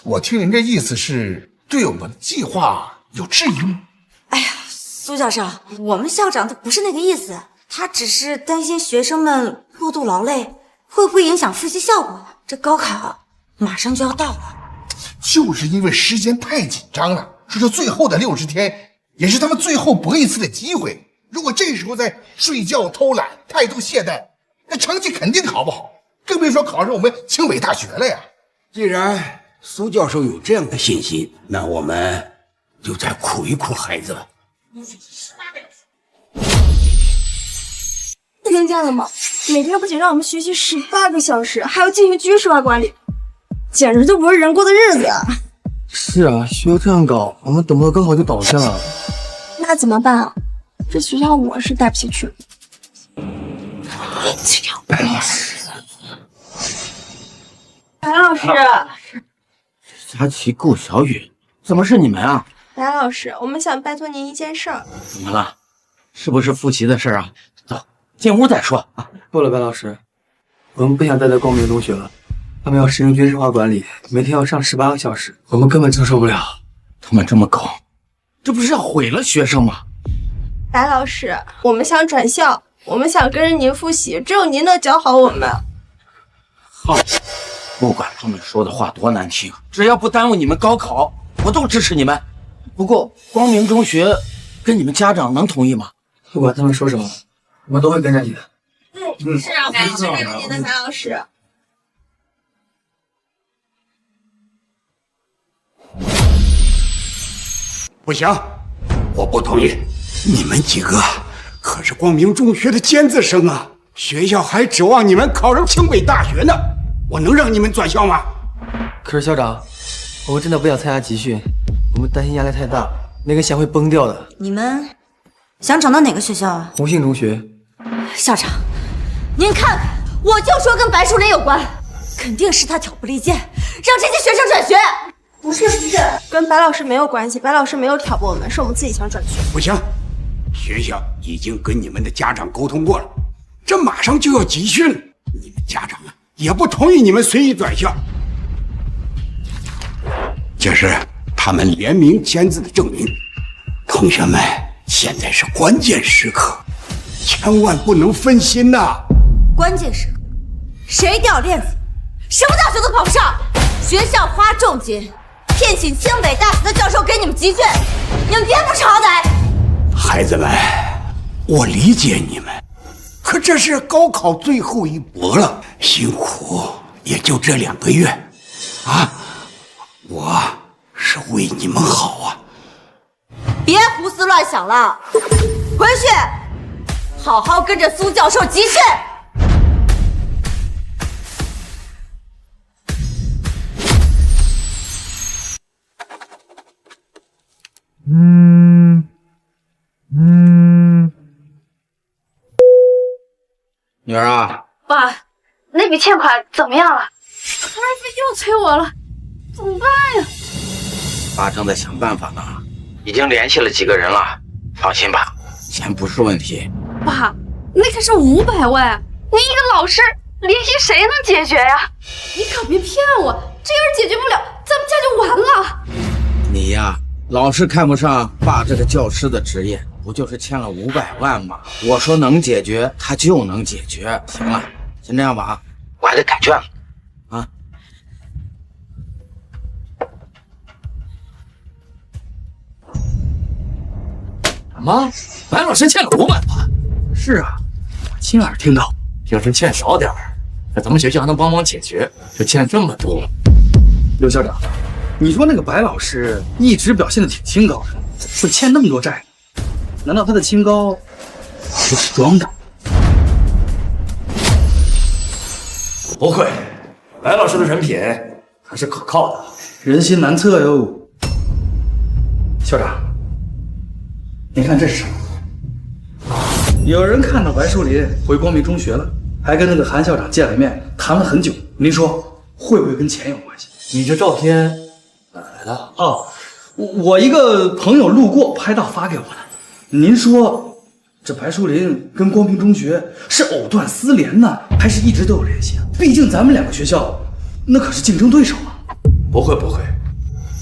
我听您这意思是对我们的计划有质疑吗？哎呀，苏教授，我们校长他不是那个意思，他只是担心学生们过度劳累会不会影响复习效果。这高考马上就要到了，就是因为时间太紧张了，说这最后的60天也是他们最后搏一次的机会。如果这时候再睡觉、偷懒、态度懈怠，那成绩肯定考不好，更别说考上我们清北大学了呀。既然苏教授有这样的信心，那我们就再苦一苦孩子吧。听见了吗？每天不仅让我们学习18个小时，还要进行军事化管理，简直就不是人过的日子啊！是啊，学校这样搞，我们等不到高考就倒下了。那怎么办啊？这学校我是带不起去。白老师，白老师，佳琪、顾小雨，怎么是你们啊？白老师，我们想拜托您一件事儿。怎么了？是不是复习的事啊？走，进屋再说啊。不了，白老师，我们不想待在光明中学了。他们要实行军事化管理，每天要上18个小时，我们根本承受不了。他们这么搞，这不是要毁了学生吗？白老师，我们想转校，我们想跟着您复习，只有您能教好我们。好，不管他们说的话多难听，只要不耽误你们高考，我都支持你们。不过光明中学跟你们家长能同意吗？不管他们说什么，我们都会跟着你的。是啊，白老师，跟着您的白老师。不行，我不同意。你们几个可是光明中学的尖子生啊，学校还指望你们考上清北大学呢，我能让你们转校吗？可是校长，我们真的不想参加集训，我们担心压力太大，那根弦会崩掉的。你们想转到哪个学校啊？红杏中学。校长，您看看，我就说跟白树林有关，肯定是他挑拨离间，让这些学生转学。不是，跟白老师没有关系，白老师没有挑拨我们，是我们自己想转学。不行，学校已经跟你们的家长沟通过了，这马上就要集训了，你们家长啊也不同意你们随意转校。这是他们联名签字的证明。同学们，现在是关键时刻，千万不能分心呐！关键时刻，谁掉链子，什么大学都跑不上。学校花重金聘请清北大学的教授给你们集训，你们别不识好歹。孩子们，我理解你们，可这是高考最后一搏了，辛苦也就这2个月，啊，我是为你们好啊！别胡思乱想了，回去好好跟着苏教授集训。女儿啊，爸，那笔欠款怎么样了？他儿子又催我了，怎么办呀？爸正在想办法呢，已经联系了几个人了，放心吧，钱不是问题。爸，那可是500万，你一个老师联系谁能解决呀？你可别骗我，这要是解决不了，咱们家就完了。你呀，老是看不上爸这个教师的职业，不就是欠了500万吗？我说能解决，他就能解决。行了，先这样吧，我还得改卷了啊。什么？白老师欠了500万？是啊，我亲耳听到。平时欠少点儿，在咱们学校还能帮忙解决，就欠这么多。刘校长，你说那个白老师一直表现的挺清高的，怎么欠那么多债？难道他的清高就是装的？不会，白老师的人品还是可靠的。人心难测哟。校长，您看这是什么？有人看到白树林回光明中学了，还跟那个韩校长见了面，谈了很久。您说会不会跟钱有关系？你这照片哪来的？哦，我一个朋友路过拍到发给我的。您说这白树林跟光明中学是藕断丝连呢，还是一直都有联系啊？毕竟咱们两个学校那可是竞争对手啊。不会，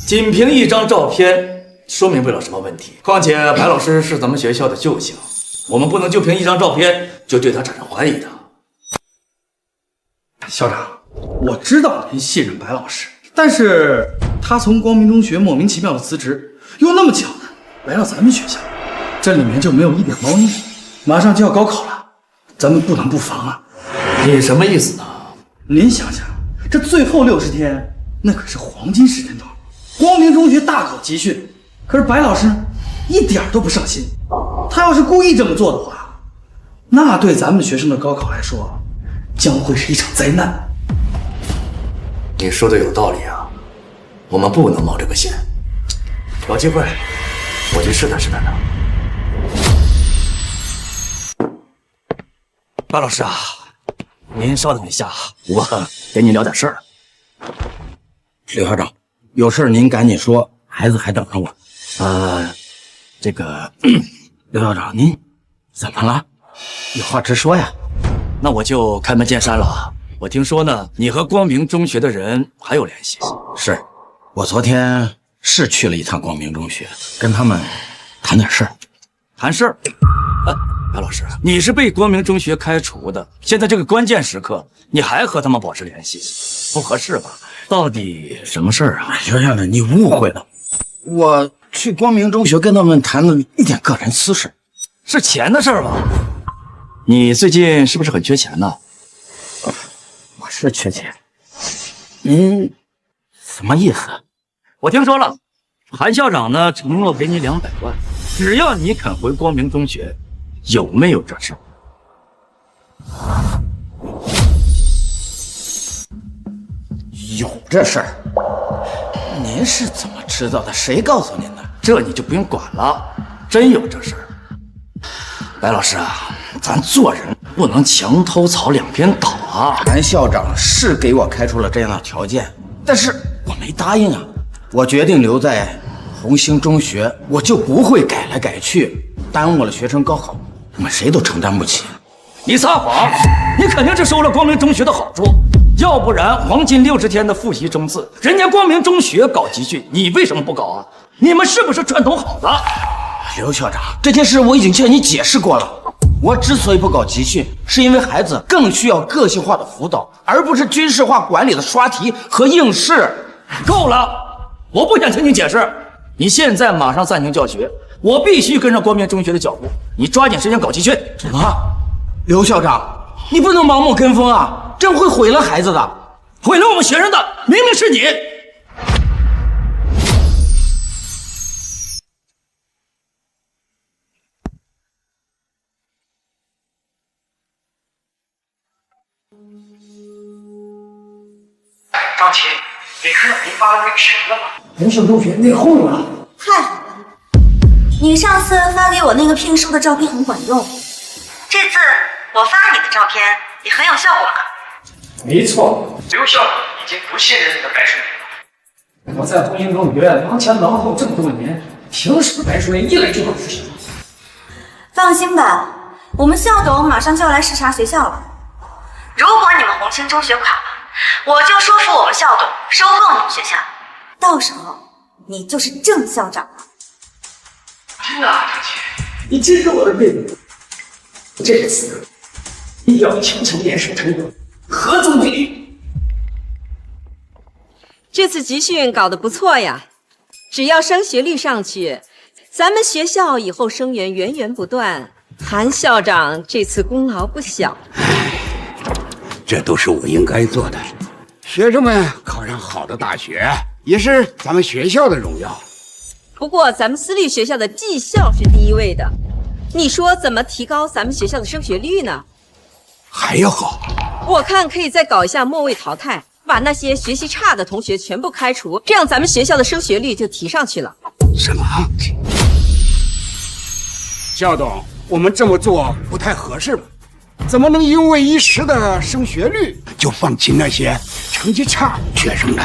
仅凭一张照片说明不了什么问题。况且白老师是咱们学校的救星，我们不能就凭一张照片就对他产生怀疑的。校长，我知道您信任白老师，但是他从光明中学莫名其妙的辞职，又那么巧的来到咱们学校，这里面就没有一点猫腻。马上就要高考了，咱们不能不防啊！你什么意思呢？您想想，这最后60天，那可是黄金时间段。光明中学大搞集训，可是白老师一点都不上心。他要是故意这么做的话，那对咱们学生的高考来说，将会是一场灾难。你说的有道理啊，我们不能冒这个险。有机会，我去试探试探他。白老师啊，您稍等一下，我跟您聊点事儿。刘校长，有事您赶紧说，孩子还等着我。这个刘校长，您怎么了？有话直说呀。那我就开门见山了。我听说呢，你和光明中学的人还有联系。是，我昨天是去了一趟光明中学，跟他们谈点事儿。谈事儿？白老师，你是被光明中学开除的，现在这个关键时刻，你还和他们保持联系，不合适吧？到底什么事儿啊？刘校长，你误会了，我去光明中学跟他们谈了一点个人私事，是钱的事儿吧？你最近是不是很缺钱呢？我是缺钱。您什么意思？我听说了，韩校长呢承诺给你200万，只要你肯回光明中学。有没有这事？有这事儿。您是怎么知道的？谁告诉您的？这你就不用管了，真有这事儿。白老师啊，咱做人不能墙头草两边倒啊。韩校长是给我开出了这样的条件，但是我没答应啊。我决定留在红星中学，我就不会改来改去，耽误了学生高考。我们谁都承担不起。你撒谎！你肯定是收了光明中学的好处，要不然黄金60天的复习冲刺，人家光明中学搞集训，你为什么不搞啊？你们是不是串通好的？刘校长，这件事我已经向你解释过了。我之所以不搞集训，是因为孩子更需要个性化的辅导，而不是军事化管理的刷题和应试。够了，我不想听你解释。你现在马上暂停教学，我必须跟上光明中学的脚步。你抓紧时间搞集训。什么？刘校长，你不能盲目跟风啊，这样会毁了孩子的，毁了我们学生的明明是你。张琪，你看到您发的那个视频了吗？红星中学内讧了。太好了，你上次发给我那个聘书的照片很管用，这次我发你的照片也很有效果了。没错，刘校长已经不信任你的白水莲了。我在东英中学忙前忙后这么多年，凭什么白水莲一来就能执行？放心吧，我们校董马上就要来视察学校了。如果你们红星中学垮了，我就说服我们校董收购你们学校，到时候你就是正校长了。天啊，张姐，你真是我的妹妹！这个次你要强强联手成功，合纵为力。这次集训搞得不错呀，只要升学率上去，咱们学校以后生源源源不断。韩校长这次功劳不小。这都是我应该做的。学生们考上好的大学，也是咱们学校的荣耀。不过咱们私立学校的绩效是第一位的，你说怎么提高咱们学校的升学率呢？还要好，我看可以再搞一下末位淘汰，把那些学习差的同学全部开除，这样咱们学校的升学率就提上去了。什么？校董，我们这么做不太合适吧？怎么能因为一时的升学率就放弃那些成绩差学生呢？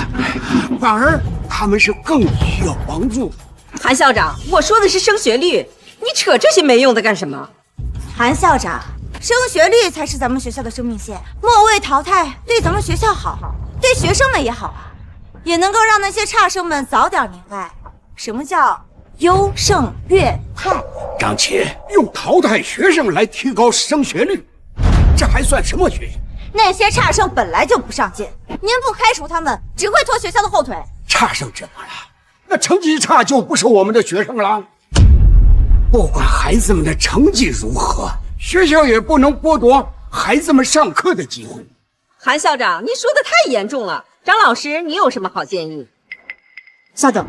反而他们是更需要帮助。韩校长，我说的是升学率，你扯这些没用的干什么？韩校长，升学率才是咱们学校的生命线，末位淘汰对咱们学校好，对学生们也好啊，也能够让那些差生们早点明白什么叫优胜劣汰。张琪，用淘汰学生来提高升学率，这还算什么学校？那些差生本来就不上进，您不开除他们，只会拖学校的后腿。差生怎么了？那成绩差就不是我们的学生了。不管孩子们的成绩如何，学校也不能剥夺孩子们上课的机会。韩校长，你说的太严重了。张老师，你有什么好建议？校董，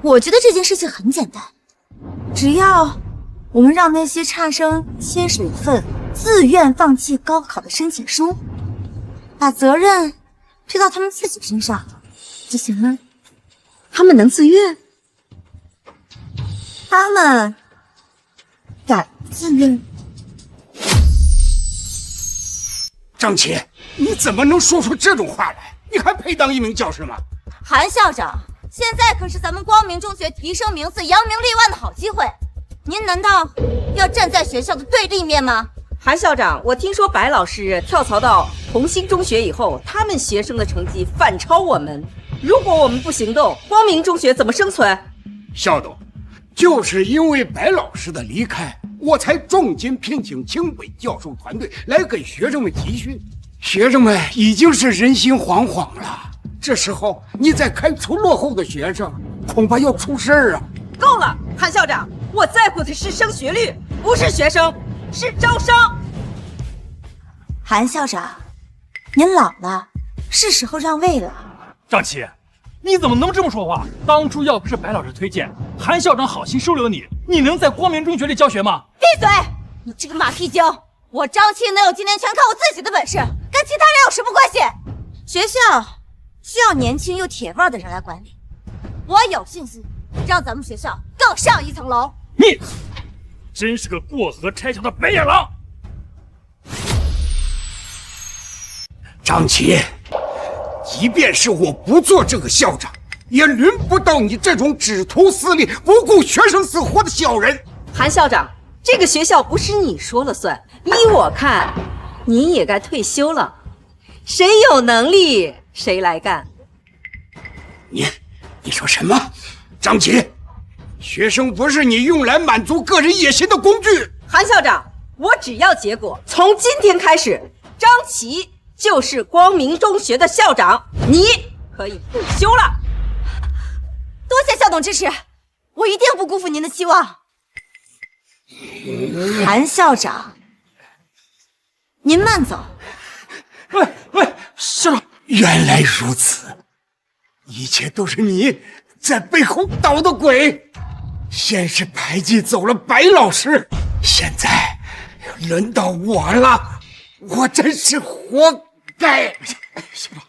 我觉得这件事情很简单，只要我们让那些差生签署一份自愿放弃高考的申请书，把责任推到他们自己身上就行了。他们能自愿？他们敢自愿？张琪，你怎么能说出这种话来？你还配当一名教师吗？韩校长，现在可是咱们光明中学提升名次、扬名立万的好机会，您难道要站在学校的对立面吗？韩校长，我听说白老师跳槽到红星中学以后，他们学生的成绩反超我们。如果我们不行动，光明中学怎么生存？校董，就是因为白老师的离开，我才重金聘请清北教授团队来给学生们集训。学生们已经是人心惶惶了，这时候你再开除落后的学生，恐怕要出事儿啊！够了，韩校长，我在乎的是升学率，不是学生，是招生。韩校长，您老了，是时候让位了。张琪，你怎么能这么说话？当初要不是白老师推荐，韩校长好心收留你，你能在光明中学里教学吗？闭嘴！你这个马屁精！我张琪能有今天，全靠我自己的本事，跟其他人有什么关系？学校需要年轻又铁腕的人来管理，我有信心让咱们学校更上一层楼。你真是个过河拆桥的白眼狼！张琪，即便是我不做这个校长，也轮不到你这种只图私利、不顾学生死活的小人。韩校长，这个学校不是你说了算，依我看，你也该退休了。谁有能力谁来干。你说什么？张琪，学生不是你用来满足个人野心的工具。韩校长，我只要结果。从今天开始，张琪就是光明中学的校长，你可以退休了。多谢校董支持，我一定不辜负您的期望。韩校长，您慢走。喂，校长，原来如此，一切都是你在背后捣的鬼。先是排挤走了白老师，现在轮到我了，我真是活该。校长，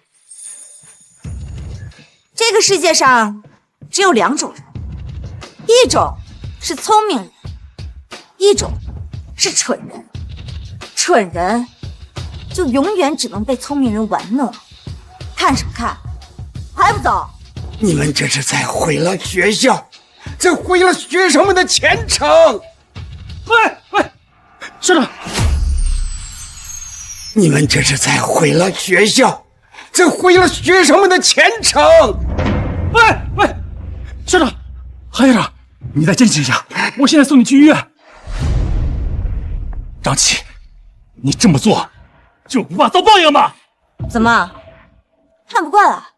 这个世界上只有两种人，一种是聪明人，一种是蠢人。蠢人就永远只能被聪明人玩弄。看什么看？还不走？你们这是在毁了学校，在毁了学生们的前程！喂，校长，你们这是在毁了学校，在毁了学生们的前程！喂，校长，韩校长，你再坚持一下，我现在送你去医院。张琪，你这么做就不怕遭报应吗？怎么看不惯了？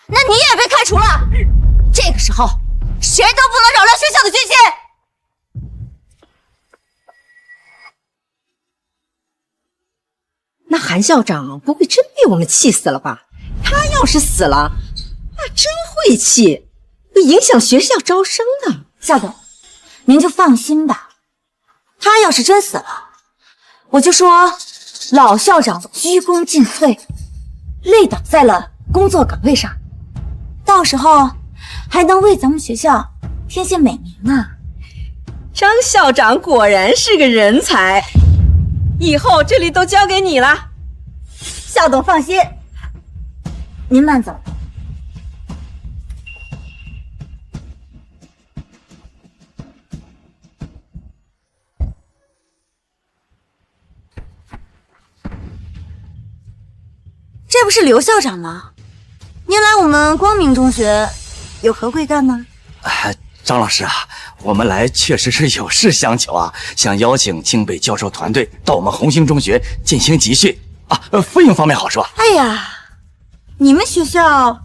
那你也被开除了。这个时候，谁都不能扰乱学校的军心。那韩校长不会真被我们气死了吧？他要是死了，那真晦气，会影响学校招生的。校董，您就放心吧。他要是真死了，我就说老校长鞠躬尽瘁，累倒在了工作岗位上，到时候还能为咱们学校添些美名呢。张校长果然是个人才，以后这里都交给你了。校董放心，您慢走。这不是刘校长吗？您来我们光明中学有何贵干呢？张老师啊，我们来确实是有事相求啊，想邀请清北教授团队到我们红星中学进行集训啊，费用方面好是吧？哎呀，你们学校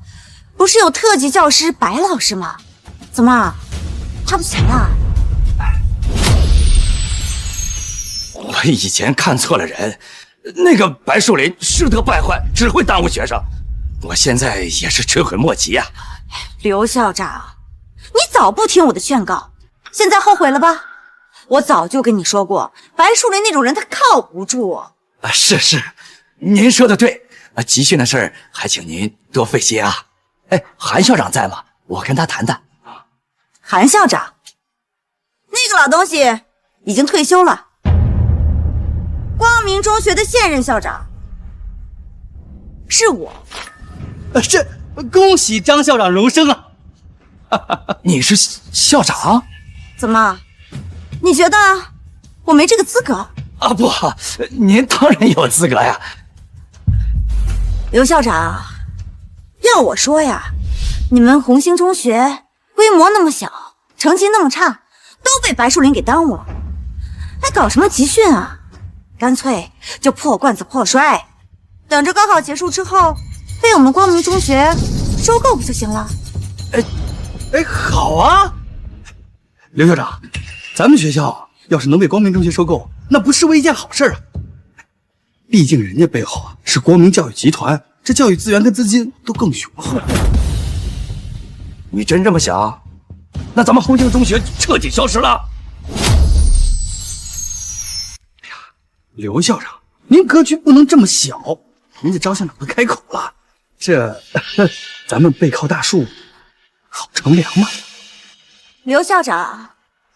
不是有特级教师白老师吗？怎么他不行啊？我以前看错了人，那个白树林师德败坏，只会耽误学生。我现在也是追悔莫及啊。刘校长，你早不听我的劝告，现在后悔了吧？我早就跟你说过，白树林那种人他靠不住。是，您说的对。集训的事儿还请您多费心啊。哎，韩校长在吗？我跟他谈谈。韩校长，那个老东西已经退休了。光明中学的现任校长是我。这恭喜张校长荣升啊！你是校长？怎么，你觉得我没这个资格？啊不，您当然有资格呀。刘校长，要我说呀，你们红星中学规模那么小，成绩那么差，都被白树林给耽误了，还搞什么集训啊？干脆就破罐子破摔，等着高考结束之后被我们光明中学收购不就行了？好啊！刘校长，咱们学校要是能被光明中学收购，那不失为一件好事啊！毕竟人家背后啊是光明教育集团，这教育资源跟资金都更雄厚。你真这么想？那咱们红星中学彻底消失了。刘校长，您格局不能这么小，人家张校长都开口了，这咱们背靠大树，好乘凉嘛。刘校长，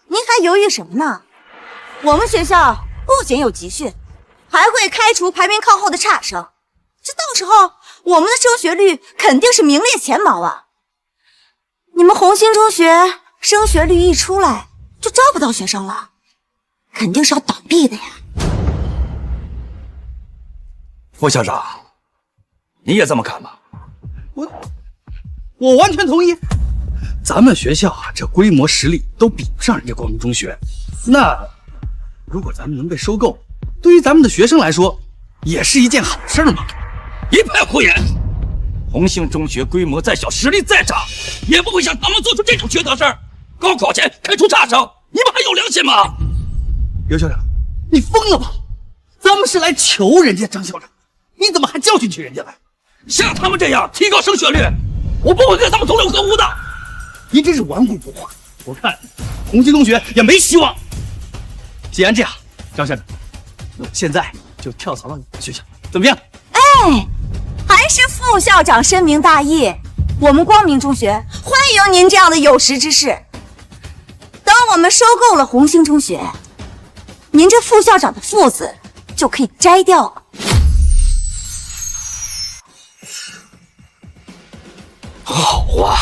您还犹豫什么呢？我们学校不仅有集训，还会开除排名靠后的差生，这到时候我们的升学率肯定是名列前茅啊！你们红星中学升学率一出来就招不到学生了，肯定是要倒闭的呀。副校长，你也这么看吗？我完全同意。咱们学校啊，这规模实力都比不上人家光明中学。那如果咱们能被收购，对于咱们的学生来说，也是一件好事嘛。一派胡言！红星中学规模再小，实力再差，也不会像他们做出这种缺德事儿。高考前开除差生，你们还有良心吗？刘校长，你疯了吧？咱们是来求人家张校长，你怎么还教训起人家来？像他们这样提高升学率，我不会跟他们同流合污的。你真是顽固不化，我看红星中学也没希望。既然这样，张校长，我现在就跳槽到你们学校，怎么样？哎，还是副校长深明大义，我们光明中学欢迎您这样的有识之士。等我们收购了红星中学，您这副校长的副字就可以摘掉了。好啊，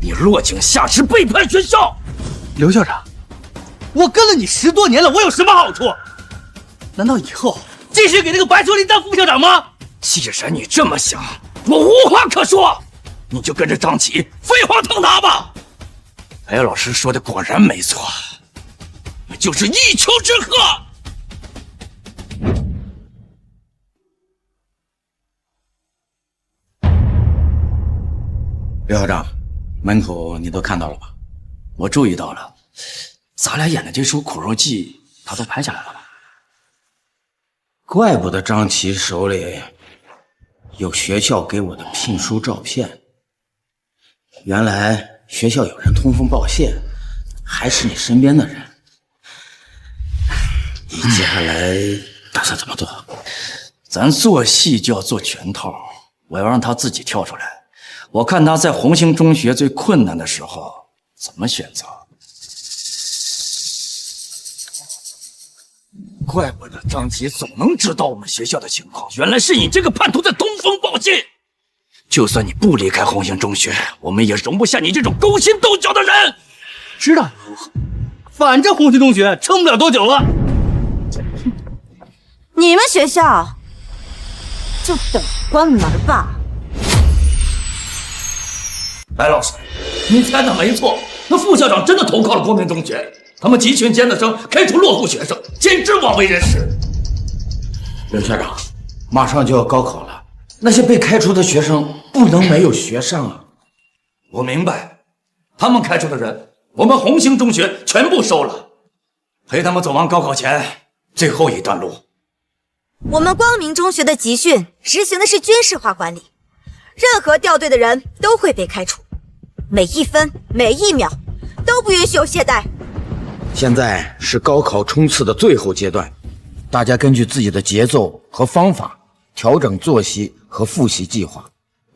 你落井下石，背叛学校。刘校长，我跟了你10多年了，我有什么好处？难道以后继续给那个白树林当副校长吗？既然你这么想，我无话可说，你就跟着张琪飞黄腾达吧。白老师说的果然没错，那就是一丘之貉。刘校长，门口你都看到了吧？我注意到了，咱俩演的这出苦肉计，他都拍下来了吧？怪不得张琪手里有学校给我的聘书照片，原来学校有人通风报信，还是你身边的人。你接下来打算怎么做？咱做戏就要做全套，我要让他自己跳出来。我看他在红星中学最困难的时候怎么选择。怪不得张琪总能知道我们学校的情况，原来是你这个叛徒在通风报信。就算你不离开红星中学，我们也容不下你这种勾心斗角的人。知道又如何？反正红星中学撑不了多久了。你们学校就等关门吧。白老师，你猜的没错，那副校长真的投靠了光明中学，他们集群尖子生开除落户学生，简直枉为人师。刘校长，马上就要高考了，那些被开除的学生不能没有学上啊。我明白，他们开除的人，我们红星中学全部收了，陪他们走完高考前最后一段路。我们光明中学的集训实行的是军事化管理，任何掉队的人都会被开除，每一分每一秒都不允许有懈怠。现在是高考冲刺的最后阶段，大家根据自己的节奏和方法调整作息和复习计划，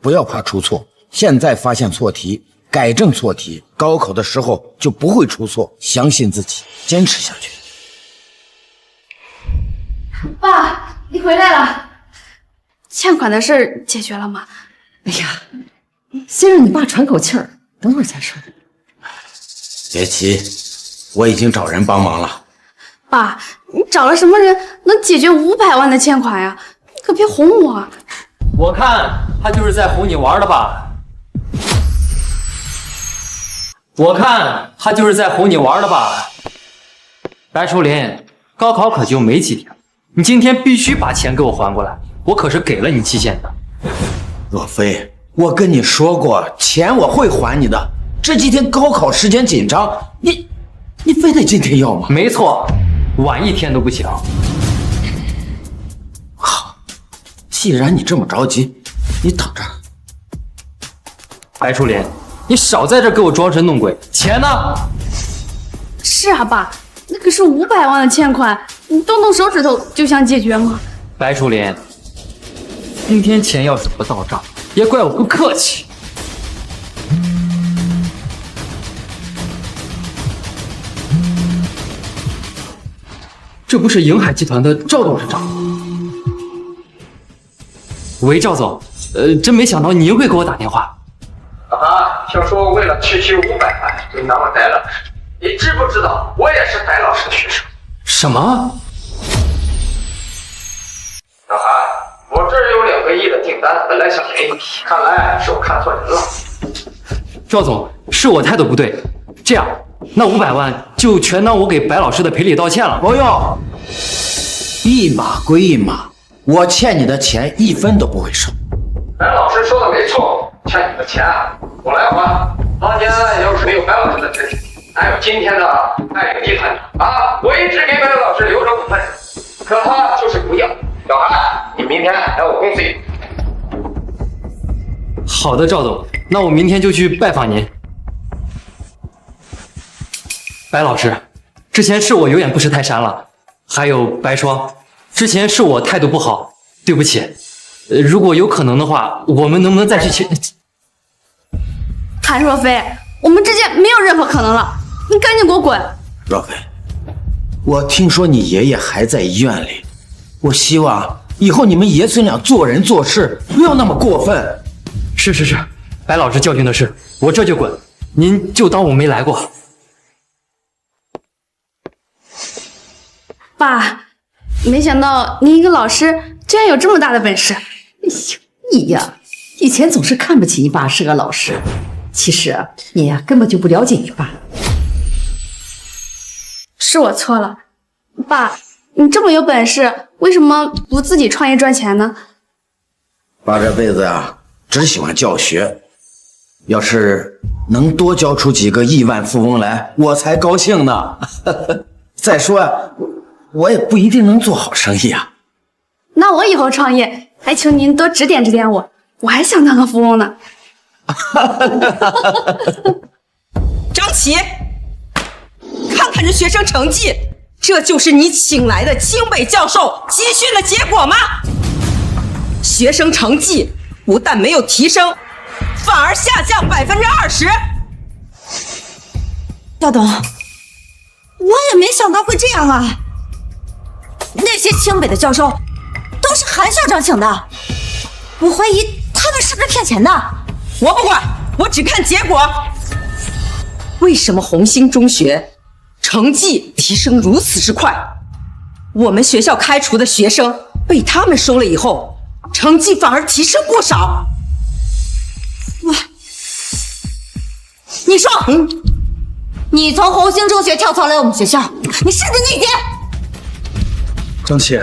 不要怕出错。现在发现错题，改正错题，高考的时候就不会出错。相信自己，坚持下去。爸，你回来了，欠款的事儿解决了吗？哎呀，先让你爸喘口气儿，等会儿再说。别急，我已经找人帮忙了。爸，你找了什么人能解决500万的欠款呀？你可别哄我。我看他就是在哄你玩的吧。白淑林，高考可就没几天了，你今天必须把钱给我还过来，我可是给了你期限的。若飞，我跟你说过，钱我会还你的。这几天高考时间紧张，你非得今天要吗？没错，晚一天都不行。好，既然你这么着急，你等着。白淑林，你少在这给我装神弄鬼，钱呢？是啊，爸，那可是500万的欠款，你动动手指头就想解决吗？白淑林，今天钱要是不到账，也怪我不客气。这不是盈海集团的赵董事长吗？喂，赵总，真没想到您会给我打电话。听说为了区区500万，就拿我白老师，你知不知道我也是白老师的学生？什么？小韩，我这儿有2个亿的订单，本来想给你，看来是我看错人了。赵总，是我态度不对。这样，那500万就全当我给白老师的赔礼道歉了。不用，一码归一码，我欠你的钱1分都不会少。白老师说的没错，欠你的钱我来还。当年要是没有白老师的支持，哪有今天的爱永集团啊？我一直给白老师留着股份，可他就是不要。小韩，你明天来我公司里。好的，赵总，那我明天就去拜访您。白老师，之前是我有眼不识泰山了。还有白霜，之前是我态度不好，对不起。如果有可能的话，我们能不能再去韩若飞，我们之间没有任何可能了。你赶紧给我滚！若飞，我听说你爷爷还在医院里，我希望以后你们爷孙俩做人做事不要那么过分。是，白老师教训的是，我这就滚，您就当我没来过。爸，没想到您一个老师居然有这么大的本事。你呀，以前总是看不起你爸是个老师，其实你呀根本就不了解你爸。是我错了，爸，你这么有本事，为什么不自己创业赚钱呢？爸这辈子呀，只喜欢教学，要是能多教出几个亿万富翁来，我才高兴呢。再说呀，我也不一定能做好生意啊。那我以后创业，还求您多指点指点我，我还想当个富翁呢。张琪，看看这学生成绩，这就是你请来的清北教授集训的结果吗？学生成绩不但没有提升，反而下降20%。赵董，我也没想到会这样啊！那些清北的教授都是韩校长请的，我怀疑他们是不是骗钱的。我不管，我只看结果。为什么红星中学成绩提升如此之快？我们学校开除的学生被他们收了以后，成绩反而提升不少。你说，你从红星中学跳槽来我们学校，你是不是内奸？张琪，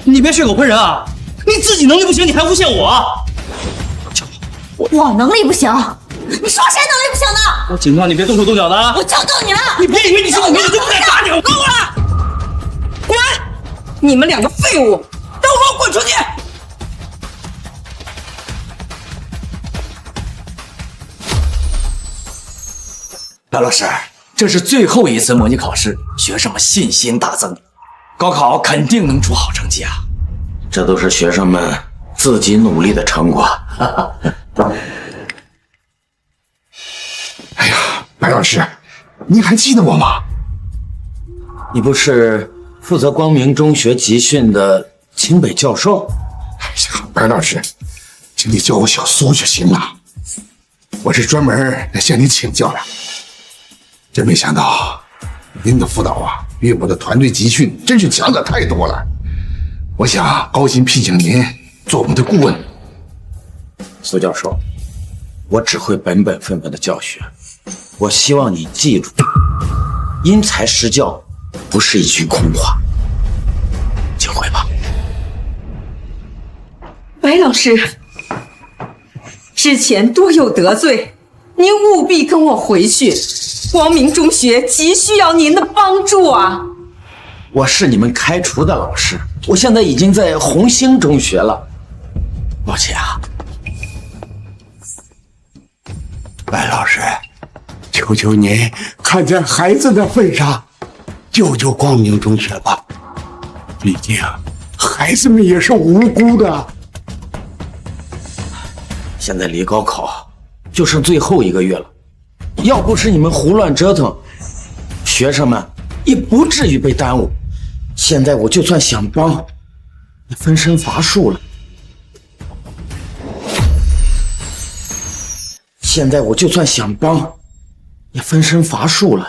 你别血口喷人啊！你自己能力不行，你还诬陷我？我能力不行，你说谁能力不行呢？我警告你别动手动脚的啊！我教教你了！你别以为你是我没有就不敢打你！够了！滚！你们两个废物，都给我滚出去！白老师，这是最后一次模拟考试，学生们信心大增，高考肯定能出好成绩啊！这都是学生们自己努力的成果。哎呀，白老师，您还记得我吗？你不是负责光明中学集训的清北教授？哎呀，白老师，请你叫我小苏就行了。我是专门来向您请教的。真没想到，您的辅导啊，比我的团队集训真是强的太多了。我想高薪聘请您做我们的顾问。苏教授，我只会本本分分的教学。我希望你记住，因材施教不是一句空话。请回吧。白老师，之前多有得罪，您务必跟我回去。光明中学急需要您的帮助啊！我是你们开除的老师，我现在已经在红星中学了。抱歉啊，白老师，求求您看在孩子的份上，救救光明中学吧。毕竟孩子们也是无辜的。现在离高考就剩最后1个月了，要不是你们胡乱折腾，学生们也不至于被耽误。现在我就算想帮，也分身乏术了。现在我就算想帮，也分身乏术了。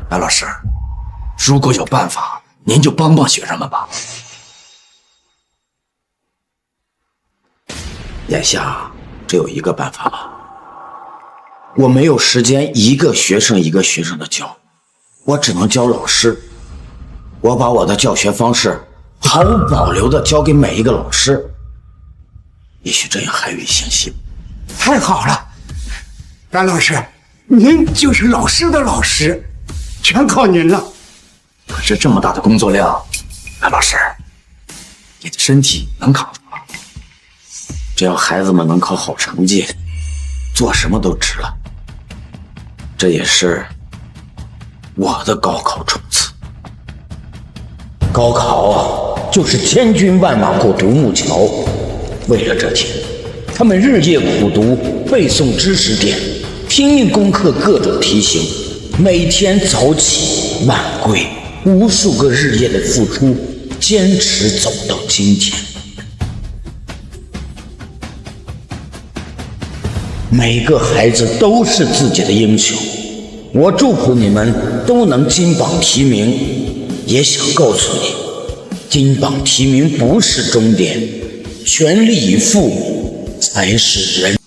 白老师，如果有办法，您就帮帮学生们吧。眼下只有一个办法了，我没有时间一个学生一个学生的教，我只能教老师。我把我的教学方式毫无保留的交给每一个老师，也许这样还有一线希望。太好了，白老师，您就是老师的老师，全靠您了。可是这么大的工作量，白老师，你的身体能扛住吗？只要孩子们能考好成绩，做什么都值了。这也是我的高考冲刺。高考啊，就是千军万马过独木桥，为了这天，他们日夜苦读，背诵知识点，拼命攻克各种题型，每天早起晚归，无数个日夜的付出，坚持走到今天。每个孩子都是自己的英雄，我祝福你们都能金榜题名，也想告诉你，金榜题名不是终点，全力以赴才是人